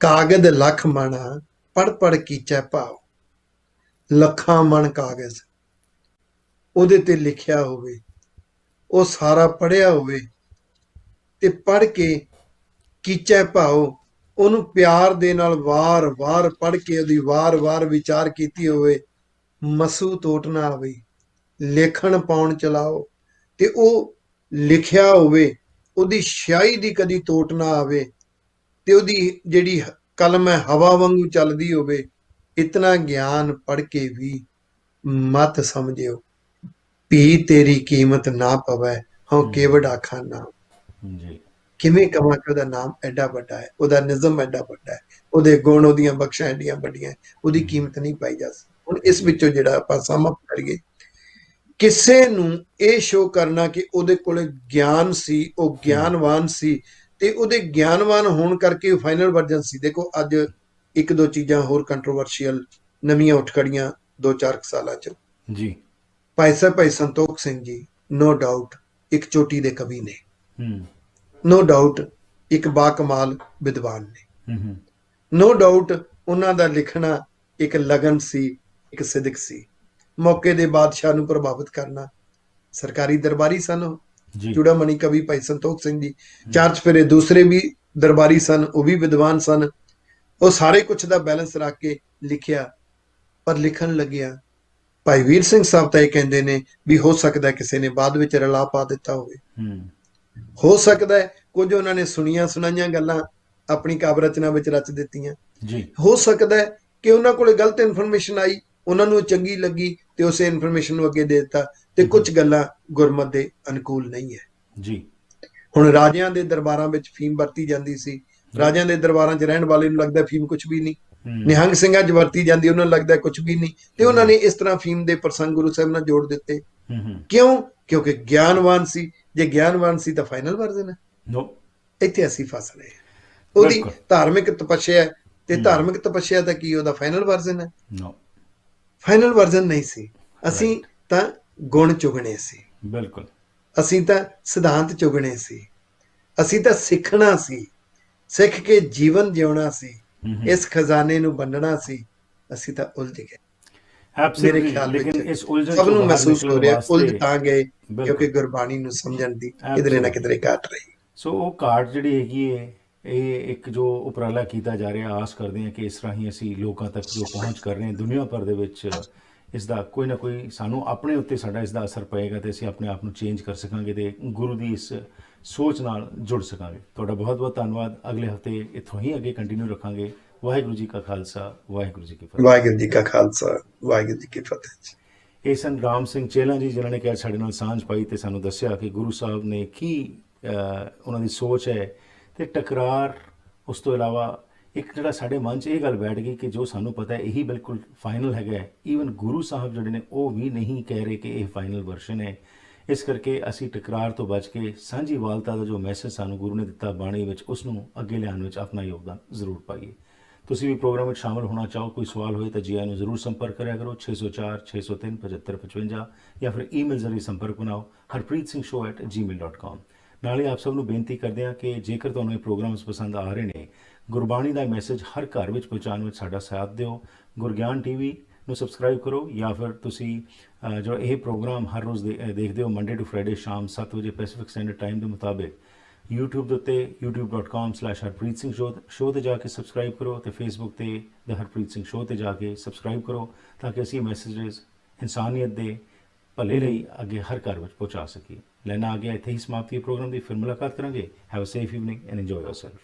ਕਾਗਦ ਲੱਖ ਮਣ ਪੜ ਪੜ ਕੀਚੈ ਭਾਵ। ਲੱਖਾਂ ਮਣ ਕਾਗਜ਼ ਉਹਦੇ ਤੇ ਲਿਖਿਆ ਹੋਵੇ, ਉਹ ਸਾਰਾ ਪੜ੍ਹਿਆ ਹੋਵੇ ਤੇ ਪੜ੍ਹ ਕੇ ਕੀਚੈ ਭਾਵ, ਉਹਨੂੰ ਪਿਆਰ ਦੇ ਨਾਲ ਵਾਰ-ਵਾਰ ਪੜ੍ਹ ਕੇ ਉਹਦੀ ਵਾਰ-ਵਾਰ ਵਿਚਾਰ ਕੀਤੀ ਹੋਵੇ, ਮਸੂ ਤੋਟ ਨਾ ਆਵੇ, ਲੇਖਣ ਪਾਉਣ ਚਲਾਓ, ਤੇ ਉਹ ਲਿਖਿਆ ਹੋਵੇ, ਉਹਦੀ ਸ਼ਾਹੀ ਦੀ ਕਦੀ ਤੋਟ ਨਾ ਆਵੇ, ਤੇ ਉਹਦੀ ਜਿਹੜੀ ਕਲਮ ਹੈ ਹਵਾ ਵਾਂਗੂ ਚੱਲਦੀ ਹੋਵੇ। ਇਤਨਾ ਗਿਆਨ ਪੜ੍ਹ ਕੇ ਵੀ ਮਤ ਸਮਝਿਓ, ਭੀ ਤੇਰੀ ਕੀਮਤ ਨਾ ਪਵੇ ਹਉ ਕੇ ਵੱਡਾ ਖਾਨਾ। ਕਿਵੇਂ ਕਵਾਂ ਕਿ ਉਹਦਾ ਨਾਮ ਐਡਾ ਵੱਡਾ ਹੈ, ਉਹਦਾ ਨਿਜ਼ਮ ਐਡਾ ਵੱਡਾ ਹੈ, ਉਹਦੇ ਗੁਣ, ਉਹਦੀਆਂ ਬਖਸ਼ਾਂ ਐਡੀਆਂ ਵੱਡੀਆਂ, ਉਹਦੀ ਕੀਮਤ ਨਹੀਂ ਪਾਈ ਜਾ ਸਕਦੀ। ਹੁਣ ਇਸ ਵਿੱਚੋਂ ਜਿਹੜਾ ਆਪਾਂ ਸਮ ਕਰੀਏ, ਕਿਸੇ ਨੂੰ ਇਹ ਸ਼ੋਅ ਕਰਨਾ ਕਿ ਉਹਦੇ ਕੋਲੇ ਗਿਆਨ ਸੀ, ਉਹ ਗਿਆਨਵਾਨ ਸੀ, ਤੇ ਉਹਦੇ ਗਿਆਨਵਾਨ ਹੋਣ ਕਰਕੇ ਉਹ ਫਾਈਨਲ ਵਰਜਨ ਸੀ। ਦੇਖੋ ਅੱਜ ਇੱਕ ਦੋ ਚੀਜ਼ਾਂ ਹੋਰ ਕੰਟਰੋਵਰਸ਼ੀਅਲ ਨਵੀਆਂ ਉੱਠ ਖੜੀਆਂ 2-4 ਸਾਲਾਂ ਚ। ਜੀ ਭਾਈ ਸਾਹਿਬ ਭਾਈ ਸੰਤੋਖ ਸਿੰਘ ਜੀ ਨੋ ਡਾਊਟ ਇੱਕ ਚੋਟੀ ਦੇ ਕਵੀ ਨੇ, ਹੂੰ ਨੋ ਡਾਊਟ ਇੱਕ ਬਾਕਮਾਲ ਵਿਦਵਾਨ ਨੇ, ਹੂੰ ਨੋ ਡਾਊਟ ਉਹਨਾਂ ਦਾ ਲਿਖਣਾ ਇੱਕ ਲਗਨ ਸੀ, ਇੱਕ ਸਿਦਕ ਸੀ। ਮੌਕੇ ਦੇ ਬਾਦਸ਼ਾਹ ਨੂੰ ਪ੍ਰਭਾਵਿਤ ਕਰਨਾ, ਸਰਕਾਰੀ ਦਰਬਾਰੀ ਸਨ ਉਹ, ਜੀ ਚੂੜਾਮਣੀ ਕਵੀ ਭਾਈ ਸੰਤੋਖ ਸਿੰਘ ਜੀ, ਚਾਰ ਚਫੇਰੇ ਦੂਸਰੇ ਵੀ ਦਰਬਾਰੀ ਸਨ, ਉਹ ਵੀ ਵਿਦਵਾਨ ਸਨ। ਉਹ ਸਾਰੇ ਕੁਛ ਦਾ ਬੈਲੈਂਸ ਰੱਖ ਕੇ ਲਿਖਿਆ, ਪਰ ਲਿਖਣ ਲੱਗਿਆ ਭਾਈ ਵੀਰ ਸਿੰਘ ਸਾਹਿਬ ਤਾਂ ਇਹ ਕਹਿੰਦੇ ਨੇ ਵੀ ਹੋ ਸਕਦਾ ਕਿਸੇ ਨੇ ਬਾਅਦ ਵਿੱਚ ਰਲਾ ਪਾ ਦਿੱਤਾ ਹੋਵੇ, ਹੋ ਸਕਦਾ ਹੈ ਕੁਝ ਉਹਨਾਂ ਨੇ ਸੁਣੀਆਂ ਸੁਣਾਈਆਂ ਗੱਲਾਂ ਆਪਣੀ ਕਾਵਿ ਰਚਨਾ ਵਿੱਚ ਰਚ ਦਿੱਤੀਆਂ, ਜੀ ਹੋ ਸਕਦਾ ਹੈ ਕਿ ਉਹਨਾਂ ਕੋਲੇ ਗਲਤ ਇਨਫੋਰਮੇਸ਼ਨ ਆਈ, ਉਹਨਾਂ ਨੂੰ ਚੰਗੀ ਲੱਗੀ ਤੇ ਉਸੇ ਇਨਫੋਰਮੇਸ਼ਨ ਨੂੰ ਅੱਗੇ ਦੇ ਦਿੱਤਾ, ਤੇ ਕੁਝ ਗੱਲਾਂ ਗੁਰਮਤ ਦੇ ਅਨੁਕੂਲ ਨਹੀਂ ਹੈ। ਜੀ ਹੁਣ ਰਾਜਿਆਂ ਦੇ ਦਰਬਾਰਾਂ ਵਿੱਚ ਫੀਮ ਵਰਤੀ ਜਾਂਦੀ ਸੀ, ਰਾਜਿਆਂ ਦੇ ਦਰਬਾਰਾਂ 'ਚ ਰਹਿਣ ਵਾਲੇ ਨੂੰ ਲੱਗਦਾ ਫੀਮ ਕੁਝ ਵੀ ਨਹੀਂ, ਨਿਹੰਗ ਸਿੰਘਾਂ 'ਚ ਵਰਤੀ ਜਾਂਦੀ, ਉਹਨਾਂ ਨੂੰ ਲੱਗਦਾ ਕੁਝ ਵੀ ਨਹੀਂ, ਤੇ ਉਹਨਾਂ ਨੇ ਇਸ ਤਰ੍ਹਾਂ ਫੀਮ ਦੇ ਪ੍ਰਸੰਗ ਗੁਰੂ ਸਾਹਿਬ ਨਾਲ ਜੋੜ ਦਿੱਤੇ। ਕਿਉਂ? ਕਿਉਂਕਿ ਗਿਆਨਵਾਨ ਸੀ। ਜੇ ਗਿਆਨਵਾਨ ਸੀ ਤਾਂ ਫਾਈਨਲ ਵਰਜ਼ਨ ਹੈ। ਇੱਥੇ ਅਸੀਂ ਫਸ ਰਹੇ ਹਾਂ। ਉਹਦੀ ਧਾਰਮਿਕ ਤਪੱਸਿਆ, ਤੇ ਧਾਰਮਿਕ ਤਪੱਸਿਆ ਦਾ ਕੀ ਉਹਦਾ ਫਾਈਨਲ ਵਰਜ਼ਨ ਹੈ? ਫਾਈਨਲ ਵਰਜ਼ਨ ਨਹੀਂ ਸੀ। ਅਸੀਂ ਤਾਂ ਗੁਣ ਚੁਗਣੇ ਸੀ, ਬਿਲਕੁਲ, ਅਸੀਂ ਤਾਂ ਸਿਧਾਂਤ ਚੁਗਣੇ ਸੀ, ਅਸੀਂ ਤਾਂ ਸਿੱਖਣਾ ਸੀ, ਸਿੱਖ ਕੇ ਜੀਵਨ ਜਿਉਣਾ ਸੀ, ਇਸ ਖਜ਼ਾਨੇ ਨੂੰ ਵੰਡਣਾ ਸੀ। ਅਸੀਂ ਤਾਂ ਉਲਝ ਗਏ। ਮੇਰੇ ਖਿਆਲ ਵਿੱਚ ਸਭ ਨੂੰ ਮਹਿਸੂਸ ਹੋ ਰਿਹਾ ਉਲਝ ਤਾਂ ਗਏ ਕਿਉਂਕਿ ਗੁਰਬਾਣੀ ਨੂੰ ਸਮਝਣ ਦੀ ਕਿਧਰੇ ਨਾ ਕਿਧਰੇ ਘਾਟ ਰਹੀ। ਸੋ ਉਹ ਘਾਟ ਜਿਹੜੀ ਹੈਗੀ ਹੈ, ਇਹ ਇੱਕ ਜੋ ਉਪਰਾਲਾ ਕੀਤਾ ਜਾ ਰਿਹਾ, ਆਸ ਕਰਦੇ ਹਾਂ ਕਿ ਇਸ ਤਰ੍ਹਾਂ ਹੀ ਅਸੀਂ ਲੋਕਾਂ ਤੱਕ ਜੋ ਪਹੁੰਚ ਕਰ ਰਹੇ ਹਾਂ ਦੁਨੀਆ ਭਰ ਦੇ ਵਿੱਚ, ਇਸ ਦਾ ਕੋਈ ਨਾ ਕੋਈ ਸਾਨੂੰ ਆਪਣੇ ਉੱਤੇ ਸਾਡਾ ਇਸ ਦਾ ਅਸਰ ਪਏਗਾ ਤੇ ਅਸੀਂ ਆਪਣੇ ਆਪ ਨੂੰ ਚੇਂਜ ਕਰ ਸਕਾਂਗੇ ਤੇ ਗੁਰੂ ਦੀ ਇਸ ਸੋਚ ਨਾਲ ਜੁੜ ਸਕਾਂਗੇ। ਤੁਹਾਡਾ ਬਹੁਤ ਬਹੁਤ ਧੰਨਵਾਦ। ਅਗਲੇ ਹਫਤੇ ਇੱਥੋਂ ਹੀ ਅੱਗੇ ਕੰਟੀਨਿਊ ਰੱਖਾਂਗੇ। ਵਾਹਿਗੁਰੂ ਜੀ ਕਾ ਖਾਲਸਾ, ਵਾਹਿਗੁਰੂ ਜੀ ਕੀ ਫਤਿਹ। ਵਾਹਿਗੁਰੂ ਜੀ ਕਾ ਖਾਲਸਾ, ਵਾਹਿਗੁਰੂ ਜੀ ਕੀ ਫਤਿਹ। ਇਹ ਸਨ ਰਾਮ ਸਿੰਘ ਚੇਲਾ ਜੀ, ਜਿਨ੍ਹਾਂ ਨੇ ਕਿਹਾ ਸਾਡੇ ਨਾਲ ਸਾਂਝ ਪਾਈ ਤੇ ਸਾਨੂੰ ਦੱਸਿਆ ਕਿ ਗੁਰੂ ਸਾਹਿਬ ਨੇ ਕੀ ਉਹਨਾਂ ਦੀ ਸੋਚ ਹੈ ਤੇ ਟਕਰਾਰ। ਉਸ ਤੋਂ ਇਲਾਵਾ ਇੱਕ ਜਿਹੜਾ ਸਾਡੇ ਮਨ 'ਚ ਇਹ ਗੱਲ ਬੈਠ ਗਈ ਕਿ ਜੋ ਸਾਨੂੰ ਪਤਾ ਹੈ ਇਹੀ ਬਿਲਕੁਲ ਫਾਈਨਲ ਹੈਗਾ। ਈਵਨ ਗੁਰੂ ਸਾਹਿਬ ਜਿਹੜੇ ਨੇ ਉਹ ਵੀ ਨਹੀਂ ਕਹਿ ਰਹੇ ਕਿ ਇਹ ਫਾਈਨਲ ਵਰਸ਼ਨ ਹੈ। ਇਸ ਕਰਕੇ ਅਸੀਂ ਟਕਰਾਰ ਤੋਂ ਬਚ ਕੇ ਸਾਂਝੀਵਾਲਤਾ ਦਾ ਜੋ ਮੈਸੇਜ ਸਾਨੂੰ ਗੁਰੂ ਨੇ ਦਿੱਤਾ ਬਾਣੀ ਵਿੱਚ, ਉਸ ਨੂੰ ਅੱਗੇ ਲਿਆਉਣ ਵਿੱਚ ਆਪਣਾ ਯੋਗਦਾਨ ਜ਼ਰੂਰ ਪਾਈਏ। ਤੁਸੀਂ ਵੀ ਪ੍ਰੋਗਰਾਮ ਵਿੱਚ ਸ਼ਾਮਲ ਹੋਣਾ ਚਾਹੋ, ਕੋਈ ਸਵਾਲ ਹੋਏ ਤਾਂ ਜੀ ਆਇਆਂ ਨੂੰ ਜ਼ਰੂਰ ਸੰਪਰਕ ਕਰਿਆ ਕਰੋ 604-603-7555 ਜਾਂ ਫਿਰ ਈਮੇਲ ਜ਼ਰੀਏ ਸੰਪਰਕ ਬਣਾਓ harpreetsingh@gmail.com। ਨਾਲ ਹੀ ਆਪ ਸਭ ਨੂੰ ਬੇਨਤੀ ਕਰਦੇ ਹਾਂ ਕਿ ਜੇਕਰ ਤੁਹਾਨੂੰ ਇਹ ਪ੍ਰੋਗਰਾਮਸ ਪਸੰਦ ਆ ਰਹੇ ਨੇ, ਗੁਰਬਾਣੀ ਦਾ ਮੈਸੇਜ ਹਰ ਘਰ ਵਿੱਚ ਪਹੁੰਚਾਉਣ ਵਿੱਚ ਸਾਡਾ ਸਾਥ ਦਿਓ। ਗੁਰਗਿਆਨ ਟੀਵੀ ਨੂੰ ਸਬਸਕ੍ਰਾਈਬ ਕਰੋ ਜਾਂ ਫਿਰ ਤੁਸੀਂ ਜੋ ਇਹ ਪ੍ਰੋਗਰਾਮ ਹਰ ਰੋਜ਼ ਦੇਖਦੇ ਹੋ ਮੰਡੇ ਟੂ ਫਰਾਈਡੇ ਸ਼ਾਮ 7 ਵਜੇ ਪੈਸੀਫਿਕ ਸਟੈਂਡਰਡ ਟਾਈਮ ਦੇ ਮੁਤਾਬਿਕ YouTube ਦੇ ਉੱਤੇ youtube.com/harpreetsingh ਸ਼ੋਅ 'ਤੇ ਜਾ ਕੇ ਸਬਸਕ੍ਰਾਈਬ ਕਰੋ ਤੇ Facebook ਤੇ ਦ ਹਰਪ੍ਰੀਤ ਸਿੰਘ ਸ਼ੋਅ 'ਤੇ ਜਾ ਕੇ ਸਬਸਕ੍ਰਾਈਬ ਕਰੋ ਤਾਂ ਕਿ ਅਸੀਂ ਮੈਸੇजेस ਇਨਸਾਨੀਅਤ ਦੇ ਭਲੇ ਲਈ ਅੱਗੇ ਹਰ ਘਰ ਵਿੱਚ ਪਹੁੰਚਾ ਸਕੀਏ। ਲੈਣਾ ਆ ਗਿਆ ਇੱਥੇ ਹੀ ਸਮਾਪਤੀ ਪ੍ਰੋਗਰਾਮ ਦੀ, ਫਿਰ ਮੁਲਾਕਾਤ ਕਰਾਂਗੇ। Have a safe evening and enjoy yourself.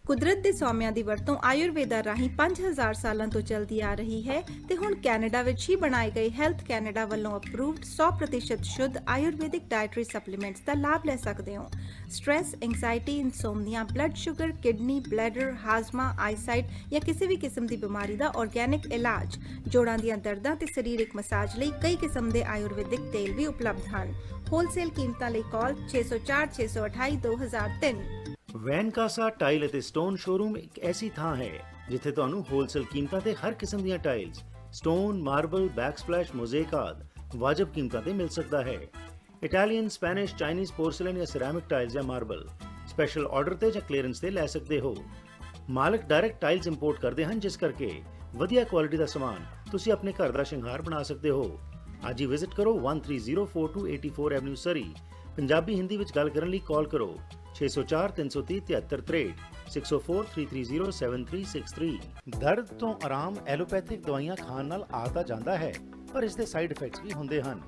ਕੁਦਰਤ ਦੇ ਸੌਮਿਆਂ ਦੀ ਵਰਤੋਂ ਆਯੁਰਵੇਦਾ ਰਾਹੀਂ 5000 ਸਾਲਾਂ ਤੋਂ ਚੱਲਦੀ ਆ ਰਹੀ ਹੈ ਤੇ ਹੁਣ ਕੈਨੇਡਾ ਵਿੱਚ ਹੀ ਬਣਾਏ ਗਏ ਹੈਲਥ ਕੈਨੇਡਾ ਵੱਲੋਂ ਅਪਰੂਵਡ 100% ਸ਼ੁੱਧ ਆਯੁਰਵੈਦਿਕ ਡਾਇਟਰੀ ਸਪਲੀਮੈਂਟਸ ਦਾ ਲਾਭ ਲੈ ਸਕਦੇ ਹੋ। Stress, anxiety, insomnia, blood sugar, kidney, bladder, ਹਾਜ਼ਮਾ, ਆਈਸਾਈਟ ਜਾਂ ਕਿਸੇ ਵੀ ਕਿਸਮ ਦੀ ਬਿਮਾਰੀ ਦਾ ਆਰਗੈਨਿਕ ਇਲਾਜ, ਜੋੜਾਂ ਦੀਆਂ ਦਰਦਾਂ ਤੇ ਸਰੀਰਕ ਮਸਾਜ ਲਈ ਕਈ ਕਿਸਮ ਦੇ ਆਯੁਰਵੈਦਿਕ ਤੇਲ ਵੀ ਉਪਲਬਧ ਹਨ। ਹੋਲਸੇਲ ਕੀਮਤਾਂ ਲਈ ਕਾਲ 604 628 2003। ਵੈਨਕਾਸਾ ਟਾਈਲ ਅਤੇ ਸਟੋਨ ਸ਼ੋਰੂਮ ਇੱਕ ਐਸੀ ਥਾਂ ਹੈ ਜਿੱਥੇ ਤੁਹਾਨੂੰ ਹੋਲਸੇਲ ਕੀਮਤਾਂ ਤੇ ਹਰ ਕਿਸਮ ਦੀਆਂ ਟਾਈਲਸ, ਸਟੋਨ, ਮਾਰਬਲ, ਬੈਕਸਪਲੈਸ਼, ਮੋਜ਼ੇਕ ਆਦਿ ਵਾਜਬ ਕੀਮਤਾਂ ਤੇ ਮਿਲ ਸਕਦਾ ਹੈ। ਇਟਾਲੀਅਨ, ਸਪੈਨਿਸ਼, ਚਾਈਨੀਜ਼ ਪੋਰਸਲਨ ਜਾਂ ਸਿਰੈਮਿਕ ਟਾਈਲਸ ਜਾਂ ਮਾਰਬਲ ਸਪੈਸ਼ਲ ਆਰਡਰ ਤੇ ਜਾਂ ਕਲੀਅਰੈਂਸ ਤੇ ਲੈ ਸਕਦੇ ਹੋ। ਮਾਲਕ ਡਾਇਰੈਕਟ ਟਾਈਲਸ ਇੰਪੋਰਟ ਕਰਦੇ ਹਨ, ਜਿਸ ਕਰਕੇ ਵਧੀਆ ਕੁਆਲਿਟੀ ਦਾ ਸਮਾਨ ਤੁਸੀਂ ਆਪਣੇ ਘਰ ਦਾ ਸ਼ਿੰਗਾਰ ਬਣਾ ਸਕਦੇ ਹੋ। ਅੱਜ ਹੀ ਵਿਜ਼ਿਟ ਕਰੋ 13042 84 ਐਵਨਿਊ ਸਰੀ। ਪੰਜਾਬੀ ਹਿੰਦੀ ਵਿੱਚ ਗੱਲ ਕਰਨ ਲਈ ਕਾਲ ਕਰੋ 604 330 7363 604 330 7363। ਦਰਦ ਤੋਂ ਆਰਾਮ ਐਲੋਪੈਥਿਕ ਦਵਾਈਆਂ ਖਾਣ ਨਾਲ ਆ ਤਾਂ ਜਾਂਦਾ ਹੈ, ਪਰ ਇਸ ਦੇ ਸਾਈਡ ਇਫੈਕਟਸ ਵੀ ਹੁੰਦੇ ਹਨ।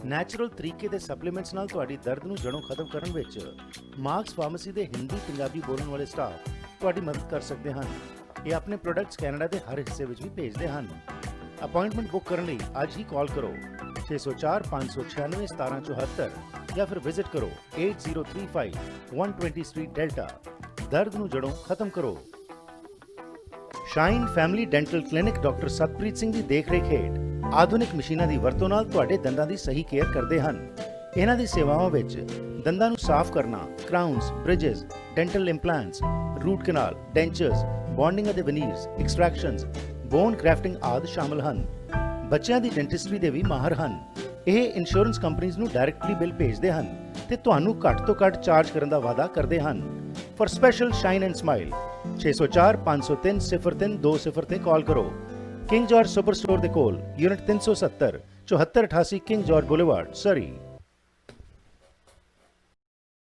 ਨੈਚੁਰਲ ਤਰੀਕੇ ਦੇ ਸਪਲੀਮੈਂਟਸ ਨਾਲ ਤੁਹਾਡੀ ਦਰਦ ਨੂੰ ਜੜੋਂ ਖਤਮ ਕਰਨ ਵਿੱਚ ਮਾਰਕਸ ਫਾਰਮੇਸੀ ਦੇ ਹਿੰਦੀ ਪੰਜਾਬੀ ਬੋਲਣ ਵਾਲੇ ਸਟਾਫ ਤੁਹਾਡੀ ਮਦਦ ਕਰ ਸਕਦੇ ਹਨ। ਇਹ ਆਪਣੇ ਪ੍ਰੋਡਕਟਸ ਕੈਨੇਡਾ ਦੇ ਹਰ ਹਿੱਸੇ ਵਿੱਚ ਵੀ ਭੇਜਦੇ ਹਨ। ਅਪਾਇੰਟਮੈਂਟ ਬੁੱਕ ਕਰਨ ਲਈ ਅੱਜ ਹੀ ਕਾਲ ਕਰੋ 604 596 1774। ਜਾਂ ਫਿਰ ਵਿਜ਼ਿਟ ਕਰੋ 8035 120 ਸਟਰੀਟ ਡੈਲਟਾ। ਦਰਦ ਨੂੰ ਜੜੋਂ ਖਤਮ ਕਰੋ। Shine family dental clinic doctor Satpreet Singh ਦੀ ਦੇਖਰੇਖ ਹੇਠ ਆਧੁਨਿਕ ਮਸ਼ੀਨਾਂ ਦੀ ਵਰਤੋਂ ਨਾਲ ਤੁਹਾਡੇ ਦੰਦਾਂ ਦੀ ਸਹੀ ਕੇਅਰ ਕਰਦੇ ਹਨ। ਇਹਨਾਂ ਦੀ ਸੇਵਾਵਾਂ ਵਿੱਚ ਦੰਦਾਂ ਨੂੰ ਸਾਫ਼ ਕਰਨਾ, ਕਰਾਊਨਸ, ਬ੍ਰਿਜਸ, ਡੈਂਟਲ ਇੰਪਲਾਂਟਸ, ਰੂਟ ਕਨਾਲ, ਡੈਂਚਰਸ, ਬੌਂਡਿੰਗ ਅਤੇ ਵਨੀਰਸ, ਐਕਸਟ੍ਰੈਕਸ਼ਨਸ, ਬੋਨ ਗ੍ਰੈਫਟਿੰਗ ਆਦਿ ਸ਼ਾਮਲ ਹਨ। ਬੱਚਿਆਂ ਦੀ ਡੈਂਟਿਸਟਰੀ ਦੇ ਵੀ ਮਾਹਰ ਹਨ। ਇਹ ਇੰਸ਼ੋਰੈਂਸ ਕੰਪਨੀਆਂ ਨੂੰ ਡਾਇਰੈਕਟਲੀ ਬਿੱਲ ਭੇਜਦੇ ਹਨ ਤੇ ਤੁਹਾਨੂੰ ਘੱਟ ਤੋਂ ਘੱਟ ਚਾਰਜ ਕਰਨ ਦਾ ਵਾਅਦਾ ਕਰਦੇ ਹਨ। For special shine and smile 604 503 0320 ਤੇ ਕਾਲ ਕਰੋ। ਕਿੰਗ ਜਾਰਜ ਸੁਪਰ ਸਟੋਰ ਦੇ ਕੋਲ, ਯੂਨਿਟ 370, 7488 ਕਿੰਗ ਜਾਰਜ ਬੁਲੇਵਾਰਡ, ਸਰੀ।